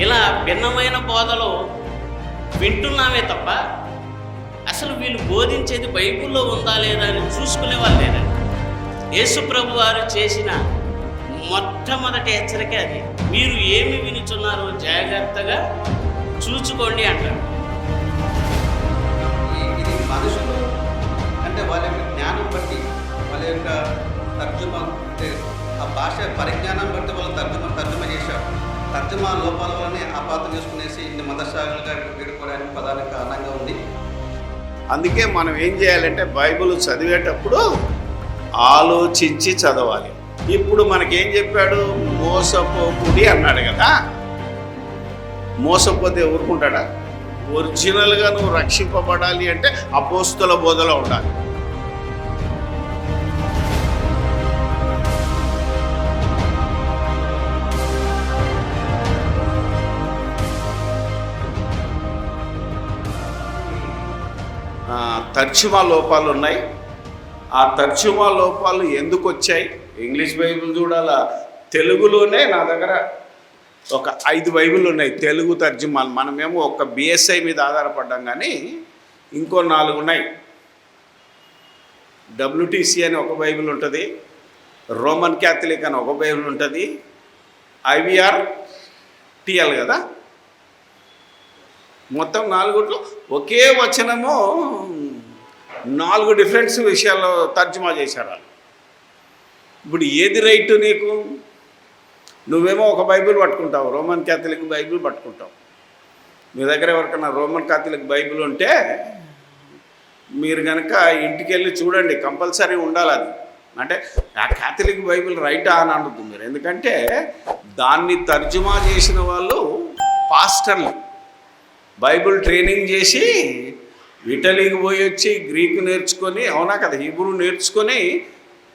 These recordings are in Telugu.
ఇలా భిన్నమైన బోధలు వింటున్నామే తప్ప అసలు వీళ్ళు బోధించేది బైబిల్లో ఉందా లేదా అని చూసుకునే వాళ్ళు లేదండి. యేసు ప్రభు వారు చేసిన మొట్టమొదటి హెచ్చరిక అది. మీరు ఏమి వినుచున్నారో జాగ్రత్తగా చూసుకోండి అంటారు. ఇది మనుషులు అంటే వాళ్ళ యొక్క జ్ఞానం బట్టి, వాళ్ళ యొక్క తర్జుమా అంటే ఆ భాష పరిజ్ఞానం బట్టి వాళ్ళు తర్జుమా చేశారు. తర్జుమా లోపాల వల్లనే ఆపాతం చేసుకునేసి ఇన్ని మతశాఖలుగా విడిపోవడానికి ప్రధాన కారణంగా ఉంది. అందుకే మనం ఏం చేయాలంటే బైబిల్ చదివేటప్పుడు ఆలోచించి చదవాలి. ఇప్పుడు మనకేం చెప్పాడు? మోసపోకుడి అన్నాడు కదా. మోసపోతే ఊరుకుంటాడా? ఒరిజినల్గా నువ్వు రక్షింపబడాలి అంటే అపోస్తుల బోధలో ఉండాలి. తర్జుమా లోపాలు ఉన్నాయి. ఆ తర్జుమా లోపాలు ఎందుకు వచ్చాయి? ఇంగ్లీష్ బైబిల్ చూడాలా, తెలుగులోనే నా దగ్గర ఒక 5 బైబిల్ ఉన్నాయి తెలుగు తర్జుమాలు. మనమేమో ఒక బిఎస్ఐ మీద ఆధారపడ్డాం, కానీ ఇంకో 4 ఉన్నాయి. WTC అని ఒక బైబిల్ ఉంటుంది, రోమన్ క్యాథలిక్ అని ఒక బైబిల్ ఉంటుంది, IVRTL కదా. మొత్తం 4 ఒకే వచనము 4 డిఫరెంట్స్ విషయాల్లో తర్జుమా చేశారు. ఇప్పుడు ఏది రైట్ నీకు? నువ్వేమో ఒక బైబిల్ పట్టుకుంటావు, రోమన్ క్యాథలిక్ బైబిల్ పట్టుకుంటావు. మీ దగ్గర ఎవరికైనా రోమన్ క్యాథలిక్ బైబిల్ ఉంటే మీరు కనుక ఇంటికి వెళ్ళి చూడండి, కంపల్సరీ ఉండాలి అది. అంటే ఆ క్యాథలిక్ బైబిల్ రైటా అని అడుగుతుంది మీరు. ఎందుకంటే దాన్ని తర్జుమా చేసిన వాళ్ళు పాస్టర్లు, బైబిల్ ట్రైనింగ్ చేసి ఇటలీకి పోయి వచ్చి గ్రీకు నేర్చుకొని, అవునా కదా, హీబ్రూ నేర్చుకొని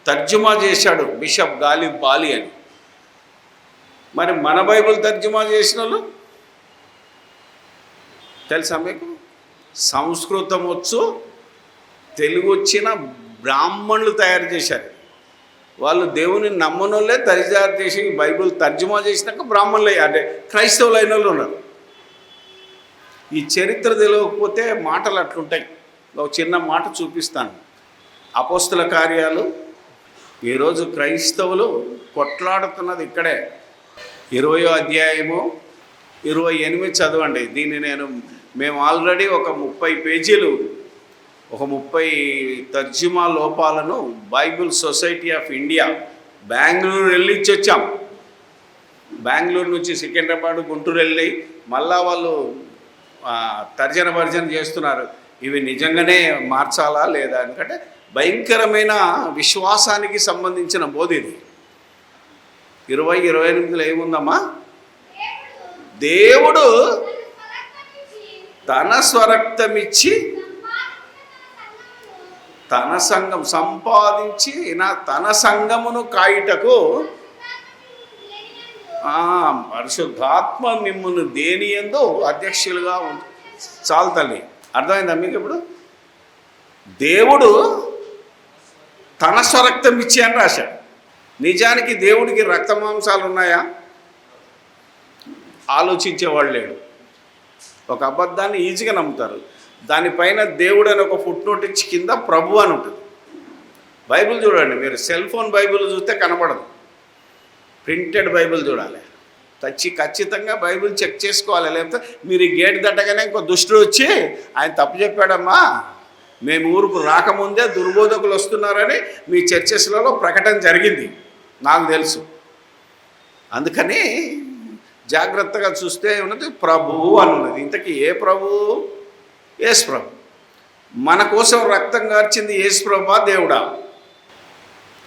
తర్జుమా చేశాడు బిషప్ గాలిబ్ బాలి అని. మరి మన బైబిల్ తర్జుమా చేసిన వాళ్ళు తెలుసా మీకు? సంస్కృతం వచ్చు, తెలుగు వచ్చిన బ్రాహ్మణులు తయారు చేశారు. వాళ్ళు దేవుని నమ్మనోళ్ళే తయారు చేసి బైబిల్ తర్జుమా చేసినాక బ్రాహ్మణులు అంటే క్రైస్తవులు అయిన వాళ్ళు ఉన్నారు. ఈ చరిత్ర తెలియకపోతే మాటలు అట్లుంటాయి. ఒక చిన్న మాట చూపిస్తాను. అపోస్తుల కార్యాలు, ఈరోజు క్రైస్తవులు కొట్లాడుతున్నది ఇక్కడే. 20వ అధ్యాయము 28 చదవండి. దీన్ని మేము ఆల్రెడీ ఒక 30 పేజీలు, ఒక 30 తర్జుమా లోపాలను Bible society of India Bengaluru వెళ్ళిచ్చి వచ్చాం. బెంగళూరు నుంచి సికింద్రాబాద్, గుంటూరు వెళ్ళి మళ్ళా వాళ్ళు తర్జన చేస్తున్నారు. ఇవి నిజంగానే మార్చాలా లేదా? ఎందుకంటే భయంకరమైన విశ్వాసానికి సంబంధించిన బోధ ఇది. 20:28 ఏముందమ్మా? దేవుడు తన స్వరక్తమిచ్చి తన సంఘం సంపాదించి తన సంఘమును కాయుటకు పరిశుద్ధాత్మ మిమ్మును దేని యందు అధ్యక్షులుగా చాలు తల్లి. అర్థమైందా మీకు? ఇప్పుడు దేవుడు తన స్వరక్తం ఇచ్చి అని రాశాడు. నిజానికి దేవుడికి రక్తమాంసాలు ఉన్నాయా? ఆలోచించేవాళ్ళు లేడు. ఒక అబద్ధాన్ని ఈజీగా నమ్ముతారు. దానిపైన దేవుడు అని ఒక ఫుట్ నోట్ ఇచ్చి కింద ప్రభు అని ఉంటుంది. బైబిల్ చూడండి, మీరు సెల్ ఫోన్ బైబిల్ చూస్తే కనబడదు, ప్రింటెడ్ బైబిల్ చూడాలి. ఖచ్చితంగా బైబిల్ చెక్ చేసుకోవాలి. లేకపోతే మీరు ఈ గేట్ దట్టగానే ఇంకో దుష్టుడు వచ్చి ఆయన తప్పు చెప్పాడమ్మా, మేము ఊరుకు రాకముందే దుర్బోధకులు వస్తున్నారని మీ చర్చెస్లలో ప్రకటన జరిగింది, నాకు తెలుసు. అందుకని జాగ్రత్తగా చూస్తే ఉన్నది ప్రభువు అని ఉన్నది. ఇంతకీ ఏ ప్రభువు? యేసు ప్రభు. మన కోసం రక్తం కార్చింది యేసు ప్రభువా దేవుడా?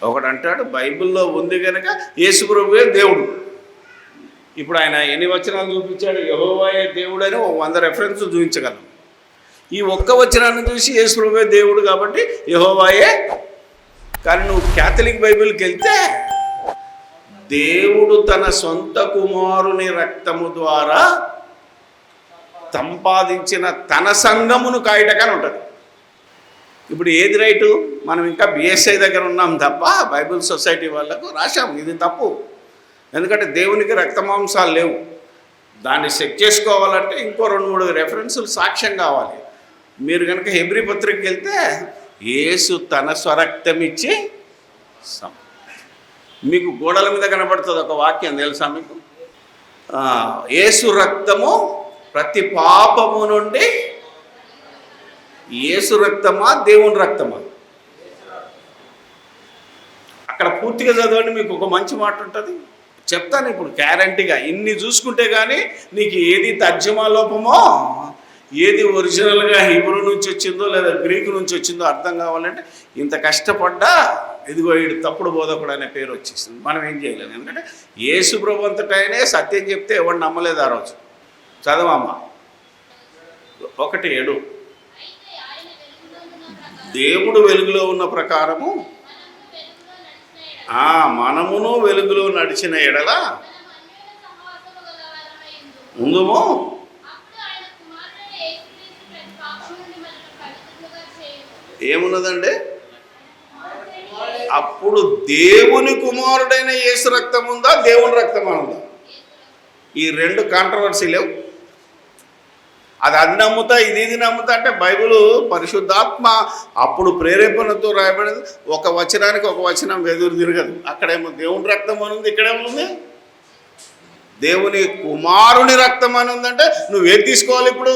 ఒకడు అంటాడు బైబిల్లో ఉంది కనుక యేసు ప్రభువే దేవుడు. ఇప్పుడు ఆయన ఎన్ని వచనాలు చూపించాడు? యెహోవాయే దేవుడు అని 100 రెఫరెన్స్ చూపించగలం. ఈ ఒక్క వచనాన్ని చూసి యేసు ప్రభువే దేవుడు కాబట్టి యెహోవాయే. కానీ నువ్వు క్యాథలిక్ బైబిల్కి వెళ్తే దేవుడు తన సొంత కుమారుని రక్తము ద్వారా సంపాదించిన తన సంఘమును కాయటకని ఉంటుంది. ఇప్పుడు ఏది రైటు? మనం ఇంకా బిఎస్ఐ దగ్గర ఉన్నాం తప్ప బైబిల్ సొసైటీ వాళ్ళకు రాశాము ఇది తప్పు. ఎందుకంటే దేవునికి రక్తమాంసాలు లేవు. దాన్ని చెక్ చేసుకోవాలంటే ఇంకో 2-3 రెఫరెన్సులు సాక్ష్యం కావాలి. మీరు కనుక హెబ్రీ పత్రికకి వెళ్తే యేసు తన స్వరక్తం ఇచ్చి మీకు గోడల మీద కనబడుతుంది ఒక వాక్యం తెలుసా మీకు? యేసు రక్తము ప్రతి పాపము నుండి. యేసు రక్తమా దేవుని రక్తమా? అక్కడ పూర్తిగా చదవండి, మీకు ఒక మంచి మాట ఉంటుంది. చెప్తాను ఇప్పుడు గ్యారంటీగా. ఇన్ని చూసుకుంటే కానీ నీకు ఏది తర్జుమా లోపమో, ఏది ఒరిజినల్గా హీబ్రూ నుంచి వచ్చిందో లేదా గ్రీకు నుంచి వచ్చిందో అర్థం కావాలంటే ఇంత కష్టపడ్డా ఇదిగో వీడు తప్పుడు బోధకుడు అనే పేరు వచ్చేసింది. మనం ఏం చేయలేము. ఎందుకంటే యేసు ప్రభు అంతటైనే సత్యం చెప్తే ఎవడు నమ్మలేదు ఆ రోజు. చదవమ్మా 1:7. దేవుడు వెలుగులో ఉన్న ప్రకారము మనమును వెలుగులో నడిచిన ఎడల ఉందుము. ఏమున్నదండి? అప్పుడు దేవుని కుమారుడైన యేసు రక్తం ఉందా, దేవుని రక్తం ఉందా? ఈ 2 కాంట్రవర్సీ లేవు. అది నమ్ముతా, ఇది నమ్ముతా అంటే బైబిల్ పరిశుద్ధాత్మ అప్పుడు ప్రేరేపణతో రాయబడింది. ఒక వచనానికి ఒక వచనం ఎదురు తిరగదు. అక్కడేమో దేవుని రక్తం అని ఉంది, ఇక్కడేముంది దేవుని కుమారుని రక్తం అని ఉందంటే నువ్వేది తీసుకోవాలి ఇప్పుడు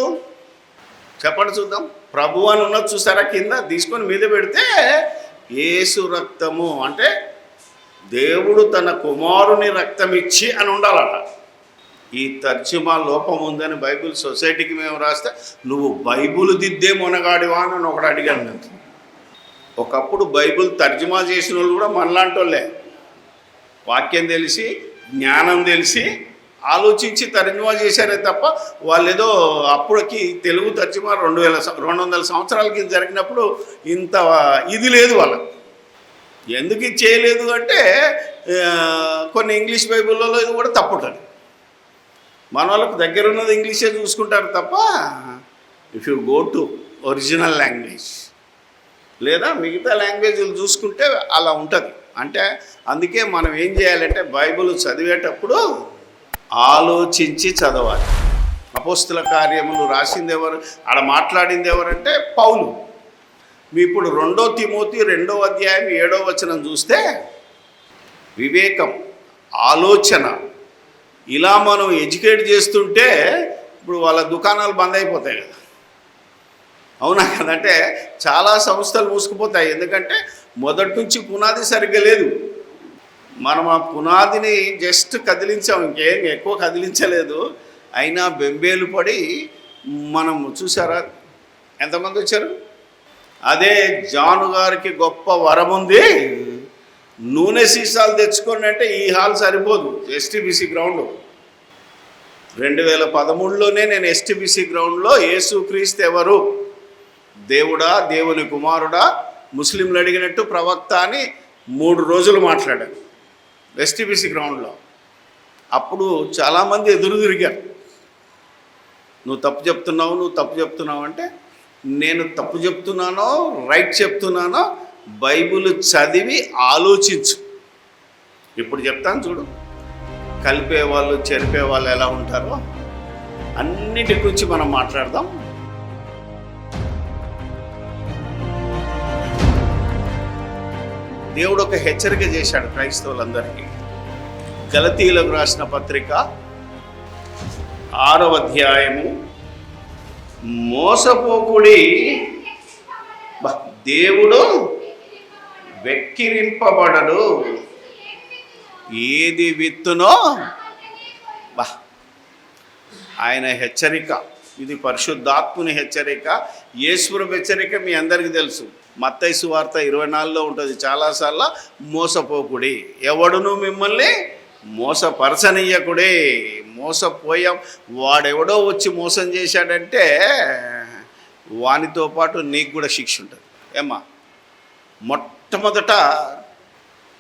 చెప్పండి చూద్దాం. ప్రభు అని ఉన్నది చూసారా, కింద తీసుకొని మీద పెడితే యేసు రక్తము అంటే దేవుడు తన కుమారుని రక్తం ఇచ్చి అని ఉండాలట. ఈ తర్జుమా లోపం ఉందని బైబిల్ సొసైటీకి మేము రాస్తే నువ్వు బైబిల్ దిద్దే మొనగాడివా అని ఒకడు అడిగాను నేను. ఒకప్పుడు బైబిల్ తర్జుమా చేసిన వాళ్ళు కూడా మనలాంటి వాళ్ళే. వాక్యం తెలిసి జ్ఞానం తెలిసి ఆలోచించి తర్జుమా చేశారే తప్ప వాళ్ళు ఏదో అప్పటికి తెలుగు తర్జుమా 200 సంవత్సరాల కింద జరిగినప్పుడు ఇంత ఇది లేదు వాళ్ళకి. ఎందుకు ఇది చేయలేదు అంటే కొన్ని ఇంగ్లీష్ బైబిల్లో ఇది కూడా తప్పుంటుంది. మన వాళ్ళకు దగ్గర ఉన్నది ఇంగ్లీషే చూసుకుంటారు తప్ప if you go to original language లేదా మిగతా లాంగ్వేజ్లు చూసుకుంటే అలా ఉంటుంది. అంటే అందుకే మనం ఏం చేయాలంటే బైబిల్ చదివేటప్పుడు ఆలోచించి చదవాలి. అపోస్తుల కార్యములు రాసింది ఎవరు, ఆడ మాట్లాడింది ఎవరంటే పౌలు. మీ ఇప్పుడు 2 తిమోతి 2వ అధ్యాయం 7వ వచనం చూస్తే వివేకం, ఆలోచన ఇలా మనం ఎడ్యుకేట్ చేస్తుంటే ఇప్పుడు వాళ్ళ దుకాణాలు బంద్ అయిపోతాయి కదా, అవునా కదంటే చాలా సంస్థలు మూసుకుపోతాయి. ఎందుకంటే మొదటి నుంచి పునాది సరిగ్గా లేదు. మనం ఆ పునాదిని జస్ట్ కదిలించాం, ఇంకేం ఎక్కువ కదిలించలేదు. అయినా బెంబేలు పడి మనం చూసారా ఎంతమంది వచ్చారు. అదే జాను గారికి గొప్ప వరం ఉంది, నూనె సీసాలు తెచ్చుకోండి అంటే ఈ హాల్ సరిపోదు. ఎస్టీబీసీ గ్రౌండ్ 2013లోనే నేను ఎస్టీబీసీ గ్రౌండ్లో యేసుక్రీస్తు ఎవరు, దేవుడా, దేవుని కుమారుడా, ముస్లింలు అడిగినట్టు ప్రవక్త అని 3 రోజులు మాట్లాడాను ఎస్టీబీసీ గ్రౌండ్లో. అప్పుడు చాలామంది ఎదురు తిరిగారు, నువ్వు తప్పు చెప్తున్నావు అంటే నేను తప్పు చెప్తున్నానో రైట్ చెప్తున్నానో బైబిల్ చదివి ఆలోచించు. ఇప్పుడు చెప్తాను చూడు, కలిపేవాళ్ళు చెరిపేవాళ్ళు ఎలా ఉంటారో అన్నిటి గురించి మనం మాట్లాడదాం. దేవుడు ఒక హెచ్చరిక చేశాడు క్రైస్తవులందరికీ. గలతీయులకు రాసిన పత్రిక 6వ అధ్యాయము, మోసపోకుడి, దేవుడు వెక్కిరింపబడడు, ఏది విత్తునో ఆయన హెచ్చరిక. ఇది పరిశుద్ధాత్ముని హెచ్చరిక, యేసు హెచ్చరిక మీ అందరికీ తెలుసు. మత్తయి సువార్త 24లో ఉంటుంది చాలాసార్లు, మోసపోకుడి, ఎవడును మిమ్మల్ని మోసపరచనీయకుడే. మోసపోయాం, వాడెవడో వచ్చి మోసం చేశాడంటే వానితో పాటు నీకు కూడా శిక్ష ఉంటుంది. ఏమ్మా, మొట్టమొదట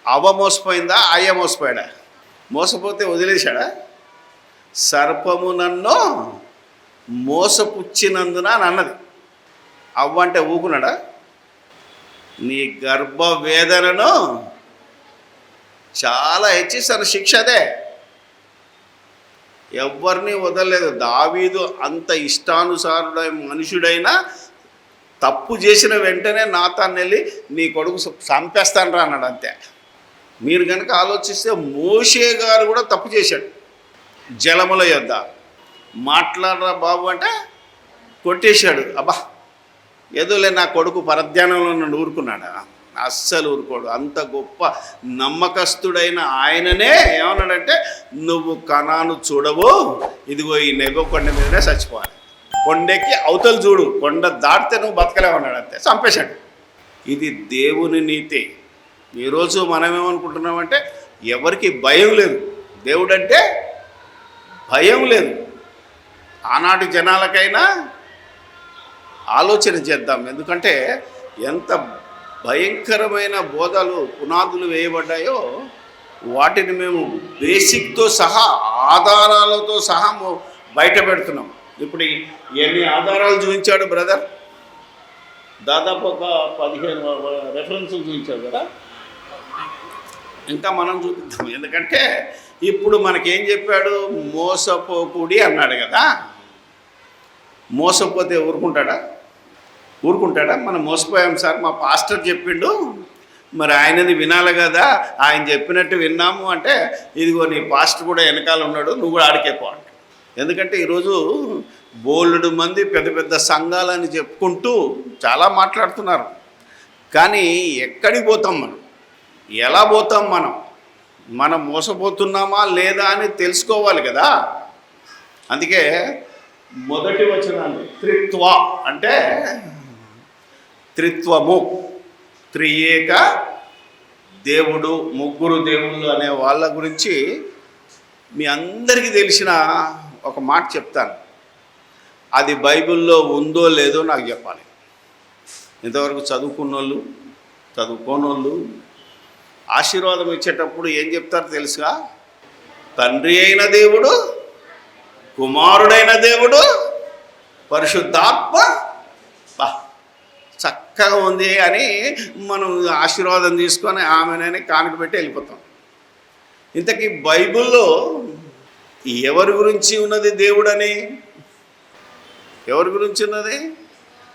అవ్వ మోసపోయిందా, అయ్య మోసపోయాడా? మోసపోతే వదిలేశాడా? సర్పము నన్ను మోసపుచ్చినందున అని అన్నది. అవ్వ అంటే ఊకున్నాడా? నీ గర్భ వేదనను చాలా హెచ్చిస్తాను, శిక్ష అదే. ఎవరిని వదలలేదు. దావీదు అంత ఇష్టానుసారుడైన మనుషుడైనా తప్పు చేసిన వెంటనే నాతాన్ వెళ్ళి నీ కొడుకు చంపేస్తాను రా అన్నాడు, అంతే. మీరు కనుక ఆలోచిస్తే మోషే గారు కూడా తప్పు చేశాడు. జలముల యొద్ద మాట్లాడరా బాబు అంటే కొట్టేశాడు. అబ్బా ఏదోలే నా కొడుకు పరధ్యానంలో నన్ను ఊరుకున్నాడా? అస్సలు ఊరుకోడు. అంత గొప్ప నమ్మకస్తుడైన ఆయననే ఏమన్నాడంటే, నువ్వు కనాను చూడవు, ఇదిగో ఈ నెగో కొండ మీదనే చచ్చిపోవాలి, కొండెక్కి అవతలు చూడు, కొండ దాటితే నువ్వు బతకలేమన్నాడు, అంతే. చంపేశాడు. ఇది దేవుని నీతి. ఈరోజు మనం ఏమనుకుంటున్నామంటే ఎవరికి భయం లేదు, దేవుడంటే భయం లేదు. ఆనాటి జనాలకైనా ఆలోచన చేద్దాం. ఎందుకంటే ఎంత భయంకరమైన బోధలు పునాదులు వేయబడ్డాయో వాటిని మేము బేసిక్తో సహా ఆధారాలతో సహా బయట పెడుతున్నాం. ఇప్పుడు ఎన్ని ఆధారాలు చూపించాడు బ్రదర్? దాదాపు ఒక 15 రెఫరెన్సులు చూపించాడు కదా. ఇంకా మనం చూపిద్దాం. ఎందుకంటే ఇప్పుడు మనకేం చెప్పాడు? మోసపోకుడి అన్నాడు కదా. మోసపోతే ఊరుకుంటాడా? మనం మోసపోయాం సార్, మా పాస్టర్ చెప్పిండు, మరి ఆయనది వినాలి కదా, ఆయన చెప్పినట్టు విన్నాము అంటే, ఇదిగో నీ పాస్టర్ కూడా వెనకాల ఉన్నాడు, నువ్వు కూడా ఆడికే పో. ఎందుకంటే ఈరోజు బోల్డ్ మంది పెద్ద పెద్ద సంఘాలని చెప్పుకుంటూ చాలా మాట్లాడుతున్నారు. కానీ ఎక్కడికి పోతాం మనం? ఎలా పోతాం మనం మోసపోతున్నామా లేదా అని తెలుసుకోవాలి కదా. అందుకే మొదటి వచనాలు త్రిత్వ అంటే త్రిత్వము, త్రియేక దేవుడు, ముగ్గురు దేవుళ్ళు అనే వాళ్ళ గురించి మీ అందరికీ తెలిసిన ఒక మాట చెప్తాను. అది బైబిల్లో ఉందో లేదో నాకు చెప్పాలి. ఇంతవరకు చదువుకున్నోళ్ళు, చదువుకోనోళ్ళు ఆశీర్వాదం ఇచ్చేటప్పుడు ఏం చెప్తారు తెలుసుగా? తండ్రి అయిన దేవుడు, కుమారుడైన దేవుడు, పరిశుద్ధాత్మ. చక్కగా ఉంది అని మనం ఆశీర్వాదం తీసుకొని ఆమెనని కానుక పెట్టి వెళ్ళిపోతాం. ఇంతకీ బైబిల్లో ఎవరి గురించి ఉన్నది దేవుడని? ఎవరి గురించి ఉన్నది?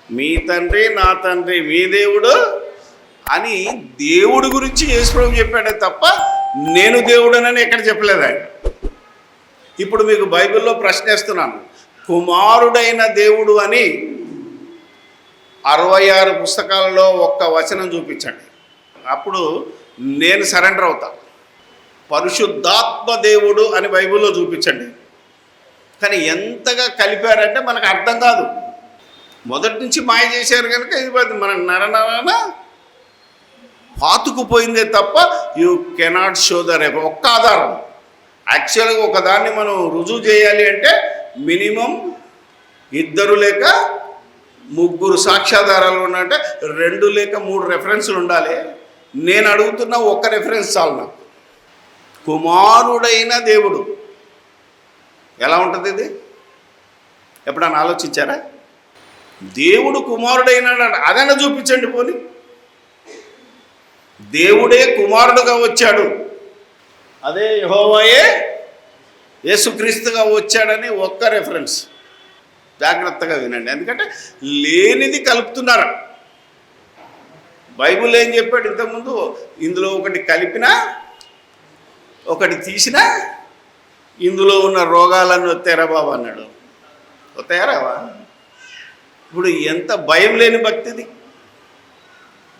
మీ తండ్రి, నా తండ్రి, మీ దేవుడు అని దేవుడి గురించి యేసుప్రభు చెప్పాడే తప్ప నేను దేవుడనని ఎక్కడ చెప్పలేదు ఆయన. ఇప్పుడు మీకు బైబిల్లో ప్రశ్నిస్తున్నాను, కుమారుడైన దేవుడు అని 66 పుస్తకాలలో ఒక్క వచనం చూపించండి, అప్పుడు నేను సరెండర్ అవుతా. పరిశుద్ధాత్మ దేవుడు అని బైబిల్లో చూపించండి. కానీ ఎంతగా కలిపారంటే మనకు అర్థం కాదు. మొదటి నుంచి మాయ చేశారు కనుక ఇది మన నరనరన పాతుకుపోయిందే తప్ప యూ కెనాట్ షో ద రేపు ఒక్క ఆధారం. యాక్చువల్గా ఒకదాన్ని మనం రుజువు చేయాలి అంటే మినిమం 2 లేక 3 సాక్ష్యాధారాలు ఉన్నంటే 2 లేక 3 రెఫరెన్సులు ఉండాలి. నేను అడుగుతున్న ఒక్క రెఫరెన్స్ చాలు నాకు. కుమారుడైన దేవుడు ఎలా ఉంటుంది? ఇది ఎప్పుడన్నా ఆలోచించారా? దేవుడు కుమారుడైన అదైనా చూపించండి పోనీ. దేవుడే కుమారుడుగా వచ్చాడు, అదే యెహోవాయే యేసుక్రీస్తుగా వచ్చాడని ఒక్క రెఫరెన్స్. జాగ్రత్తగా వినండి, ఎందుకంటే లేనిది కలుపుతున్నారు. బైబిల్ ఏం చెప్పాడు ఇంతకుముందు? ఇందులో ఒకటి కలిపినా ఒకటి తీసినా ఇందులో ఉన్న రోగాలన్నీ వస్తారా బాబు అన్నాడు. వస్తాయారావా? ఇప్పుడు ఎంత భయం లేని భక్తిది.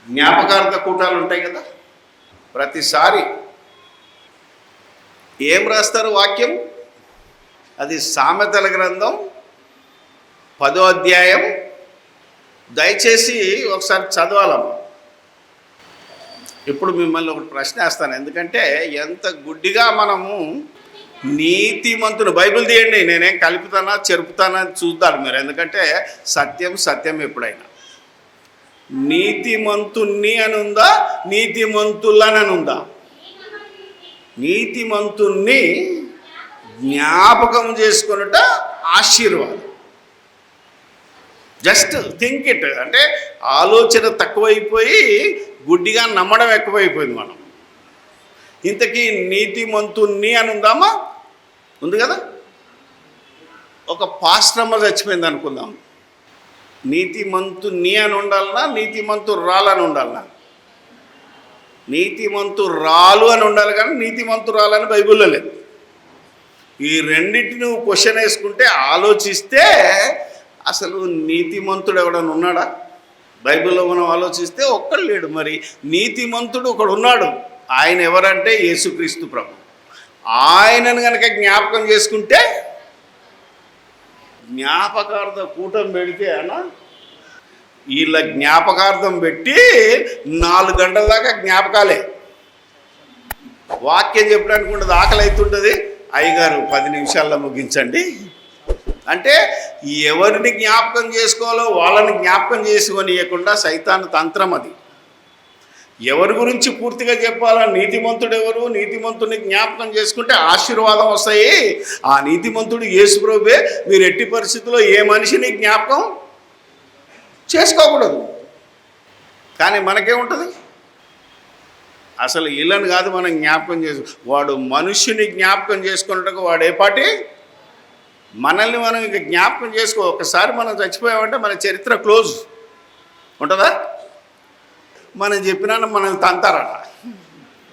జ్ఞాపకార్థ కూటాలు ఉంటాయి కదా, ప్రతిసారి ఏం రాస్తారు వాక్యం? అది సామెతల గ్రంథం 10వ అధ్యాయం. దయచేసి ఒకసారి చదవాలమ్మా. ఇప్పుడు మిమ్మల్ని ఒకటి ప్రశ్న వేస్తాను, ఎందుకంటే ఎంత గుడ్డిగా మనము నీతిమంతుడు. బైబిల్ తీయండి, నేనేం కలుపుతానా చెరుపుతానా చూద్దాడు మీరు, ఎందుకంటే సత్యం సత్యం ఎప్పుడైనా. నీతిమంతుణ్ణి అని ఉందా, నీతిమంతులని ఉందా? నీతిమంతుణ్ణి జ్ఞాపకం చేసుకొనుట ఆశీర్వాదం. Just think it. అంటే ఆలోచన తక్కువైపోయి గుడ్డిగా నమ్మడం ఎక్కువైపోయింది మనం. ఇంతకీ నీతిమంతుణ్ణి అని ఉందామా? ఉంది కదా. ఒక పాస్టమ్మ చచ్చిపోయింది అనుకుందాం, నీతిమంతుని అని ఉండాలన్నా నీతిమంతురాలని ఉండాలన్నా? నీతిమంతురాలు అని ఉండాలి కానీ నీతిమంతురాలని బైబిల్లో లేదు. ఈ రెండింటిని నువ్వు క్వశ్చన్ వేసుకుంటే ఆలోచిస్తే అసలు నీతిమంతుడు ఎవడన్నా ఉన్నాడా? బైబిల్లో మనం ఆలోచిస్తే ఒక్కడు లేడు. మరి నీతిమంతుడు ఒకడు ఉన్నాడు. ఆయన ఎవరంటే యేసుక్రీస్తు ప్రభు. ఆయనను కనుక జ్ఞాపకం చేసుకుంటే జ్ఞాపకార్థ కూటం పెడితే అన్న వీళ్ళ జ్ఞాపకార్థం పెట్టి 4 గంటల దాకా జ్ఞాపకాలే. వాక్యం చెప్పడానికి ఉండదు, ఆకలి అవుతుంటుంది. అయ్యగారు 10 నిమిషాల్లో ముగించండి అంటే ఎవరిని జ్ఞాపకం చేసుకోవాలో వాళ్ళని జ్ఞాపకం చేసుకోనియకుండా సైతాను తంత్రం అది. ఎవరి గురించి పూర్తిగా చెప్పాలా? నీతిమంతుడు ఎవరు? నీతిమంతుడిని జ్ఞాపకం చేసుకుంటే ఆశీర్వాదం వస్తాయి. ఆ నీతిమంతుడు యేసు ప్రభువే. మీరు ఎట్టి పరిస్థితుల్లో ఏ మనిషిని జ్ఞాపకం చేసుకోకూడదు. కానీ మనకేముంటుంది? అసలు వీళ్ళని కాదు మనం జ్ఞాపకం వాడు మనుష్యుని జ్ఞాపకం చేసుకున్నట్టుగా వాడు ఏ పాటి మనల్ని మనం ఇక జ్ఞాపకం చేసుకో. ఒకసారి మనం చచ్చిపోయామంటే మన చరిత్ర క్లోజ్ ఉంటుందా? మనం చెప్పినా మనల్ని తంతారట,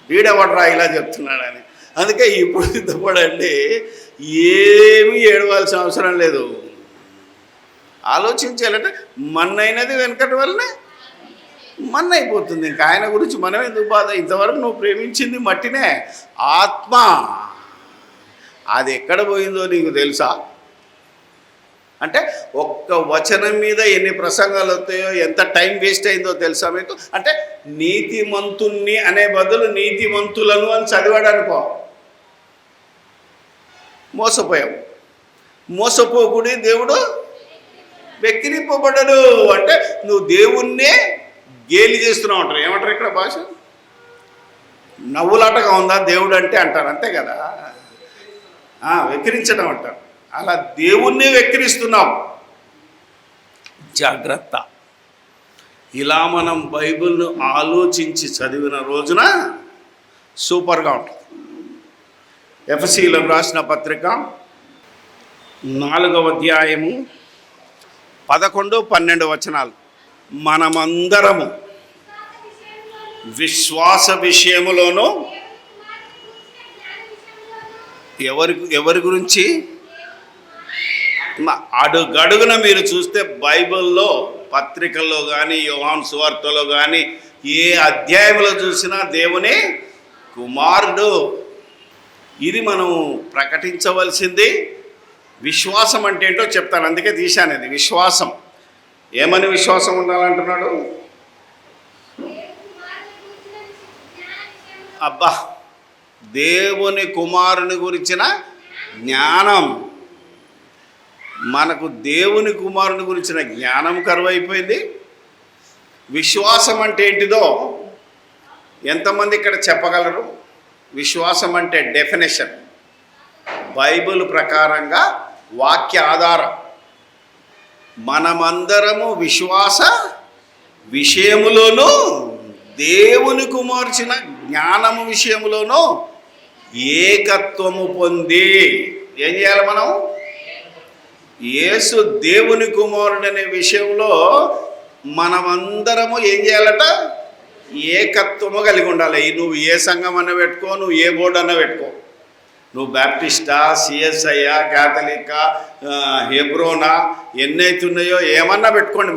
వీడెవడరా ఇలా చెప్తున్నాడని. అందుకే ఇప్పుడు సిద్ధపడండి, ఏమీ ఏడవలసిన అవసరం లేదు. ఆలోచించాలంటే మన్నైనది వెనకటి వల్లనే మన్న అయిపోతుంది. ఇంకా ఆయన గురించి మనం ఎందుకు బాధ? ఇంతవరకు నువ్వు ప్రేమించింది మట్టినే, ఆత్మ. అది ఎక్కడ పోయిందో నీకు తెలుసా? అంటే ఒక్క వచనం మీద ఎన్ని ప్రసంగాలు వస్తాయో, ఎంత టైం వేస్ట్ అయిందో తెలుసా మీకు? అంటే నీతిమంతుణ్ణి అనే బదులు నీతిమంతులను అని చదివాడు అనుకో, మోసపోయావు. మోసపోకుడి దేవుడు వెక్కిరింపబడడు. అంటే నువ్వు దేవుణ్ణే గేలి చేస్తున్నావు అంటారు. ఏమంటారు ఇక్కడ భాష? నవ్వులాటగా ఉందా దేవుడు అంటే అంటారు, అంతే కదా. వెక్కిరించడం అంటారు. అలా దేవుణ్ణి వెక్కిరిస్తున్నాం. జాగ్రత్త. ఇలా మనం బైబిల్ను ఆలోచించి చదివిన రోజున సూపర్గా ఉంటుంది. ఎఫెసీయులకు రాసిన పత్రిక 4వ అధ్యాయము 11, 12 వచనాలు. మనమందరము విశ్వాస విషయములోనూ ఎవరి గురించి అడుగడుగున మీరు చూస్తే బైబిల్లో, పత్రికల్లో కానీ, యోహాను సువార్తలో కానీ, ఏ అధ్యాయంలో చూసినా దేవుని కుమారుడు. ఇది మనం ప్రకటించవలసింది. విశ్వాసం అంటే ఏంటో చెప్తాను, అందుకే తీశాను ఇది. విశ్వాసం ఏమని విశ్వాసం ఉండాలంటున్నాడు? అబ్బా, దేవుని కుమారుని గురించిన జ్ఞానం. మనకు దేవుని కుమారుని గురించిన జ్ఞానం కరువైపోయింది. విశ్వాసం అంటే ఏంటిదో ఎంతమంది ఇక్కడ చెప్పగలరు? విశ్వాసం అంటే డెఫినేషన్ బైబిల్ ప్రకారంగా వాక్య ఆధారం. మనమందరము విశ్వాస విషయములోనూ దేవుని కుమార్చిన జ్ఞానము విషయములోనూ ఏకత్వము పొంది ఏం చేయాలి? మనం యేసు దేవుని కుమారుడనే విషయంలో మనమందరము ఏం చేయాలట? ఏకత్వము కలిగి ఉండాలి. నువ్వు ఏ సంఘం అన్న పెట్టుకో, నువ్వు ఏ బోర్డు అన్న పెట్టుకో, నువ్వు బ్యాప్టిస్టా, సిఎస్ఐయా, క్యాథలికా, హెబ్రోనా, ఎన్నైతున్నాయో ఏమన్నా పెట్టుకోండి,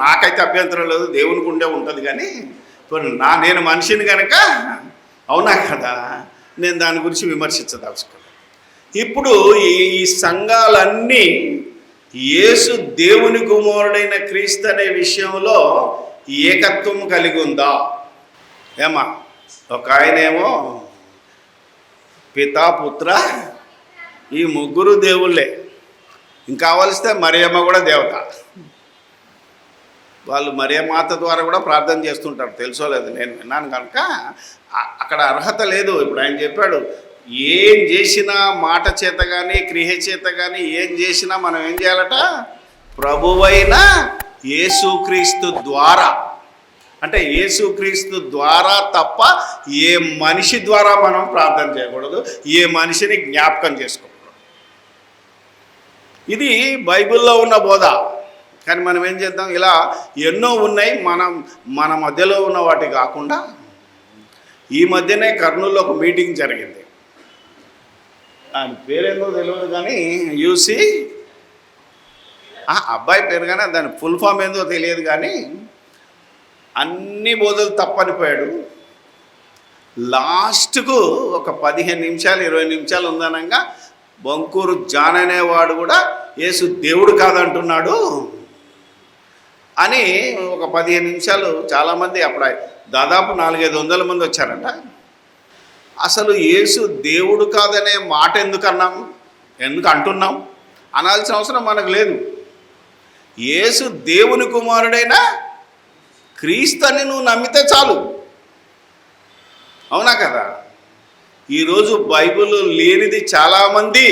నాకైతే అభ్యంతరం లేదు. దేవునికి ఉండే ఉంటుంది. కానీ నేను మనిషిని కనుక అవునా కదా, నేను దాని గురించి విమర్శించదలుచుకున్నాను. ఇప్పుడు ఈ సంఘాలన్నీ యేసు దేవుని కుమారుడైన క్రీస్తు అనే విషయంలో ఏకత్వం కలిగి ఉందా? ఏమా, ఒక ఆయనేమో పితా, పుత్ర, ఈ ముగ్గురు దేవుళ్ళే. ఇంకా కావలిస్తే మరియమ్మ కూడా దేవత. వాళ్ళు మరియమాత ద్వారా కూడా ప్రార్థన చేస్తుంటారు, తెలుసోలేదు, నేను విన్నాను కనుక. అక్కడ అర్హత లేదు. ఇప్పుడు ఆయన చెప్పాడు, ఏం చేసినా మాట చేత కానీ క్రియ చేత కానీ ఏం చేసినా మనం ఏం చేయాలట? ప్రభువైన యేసుక్రీస్తు ద్వారా. అంటే యేసుక్రీస్తు ద్వారా తప్ప ఏ మనిషి ద్వారా మనం ప్రార్థన చేయకూడదు, ఏ మనిషిని జ్ఞాపకం చేసుకోకూడదు. ఇది బైబిల్లో ఉన్న బోధ. కానీ మనం ఏం చేద్దాం, ఇలా ఎన్నో ఉన్నాయి, మన మధ్యలో ఉన్న వాటి కాకుండా ఈ మధ్యనే కర్నూలులో ఒక మీటింగ్ జరిగింది. ఆయన పేరేందో తెలియదు కానీ యూసి అబ్బాయి పేరు కానీ దాని ఫుల్ ఫామ్ ఏందో తెలియదు కానీ అన్ని బోధలు తప్పనిపోయాడు. లాస్ట్కు ఒక 15 నిమిషాలు 20 నిమిషాలు ఉందనగా బంకూరు జాన్ అనేవాడు కూడా యేసు దేవుడు కాదంటున్నాడు అని ఒక 15 నిమిషాలు చాలామంది అప్పుడు దాదాపు 400-500 మంది వచ్చారట. అసలు యేసు దేవుడు కాదనే మాట ఎందుకు అంటున్నాం అనాల్సిన అవసరం మనకు లేదు. యేసు దేవుని కుమారుడైన క్రీస్తుని నువ్వు నమ్మితే చాలు. అవునా కదా? ఈరోజు బైబిల్ లేనిది చాలామంది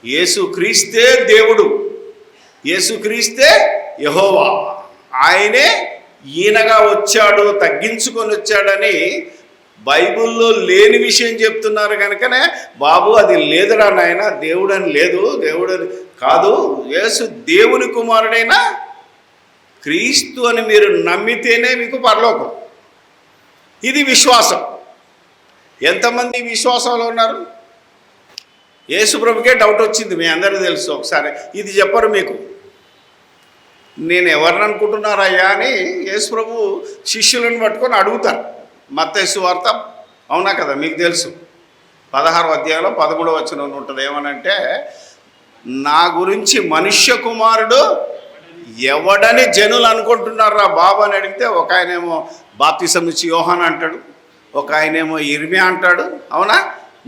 యేసు క్రీస్తే దేవుడు, యేసు క్రీస్తే యెహోవా, ఆయనే ఈయనగా వచ్చాడు, తగ్గించుకొని వచ్చాడని బైబిల్లో లేని విషయం చెప్తున్నారు. కనుకనే బాబు అది లేదురా నాయన, దేవుడని లేదు, దేవుడని కాదు, యేసు దేవుని కుమారుడైన క్రీస్తు అని మీరు నమ్మితేనే మీకు పరలోకం. ఇది విశ్వాసం. ఎంతమంది విశ్వాసంలో ఉన్నారు? యేసు ప్రభుకే డౌట్ వచ్చింది, మీ అందరికీ తెలుసు. ఒకసారి ఇది చెప్పరు మీకు, నేను ఎవరిని అనుకుంటున్నారయ్యా అని యేసు ప్రభు శిష్యులను పట్టుకొని అడుగుతారు. మత్తయి సువార్త, అవునా కదా, మీకు తెలుసు, 16వ అధ్యాయంలో 13వ వచనం ఉంటుంది. ఏమనంటే, నా గురించి మనుష్య కుమారుడు ఎవడని జనులు అనుకుంటున్నారా బాబు అని అడిగితే, ఒక ఆయనేమో బాప్తిసం ఇచ్చి యోహాన్ అంటాడు, ఒక ఆయనేమో ఇర్మియా అంటాడు. అవునా?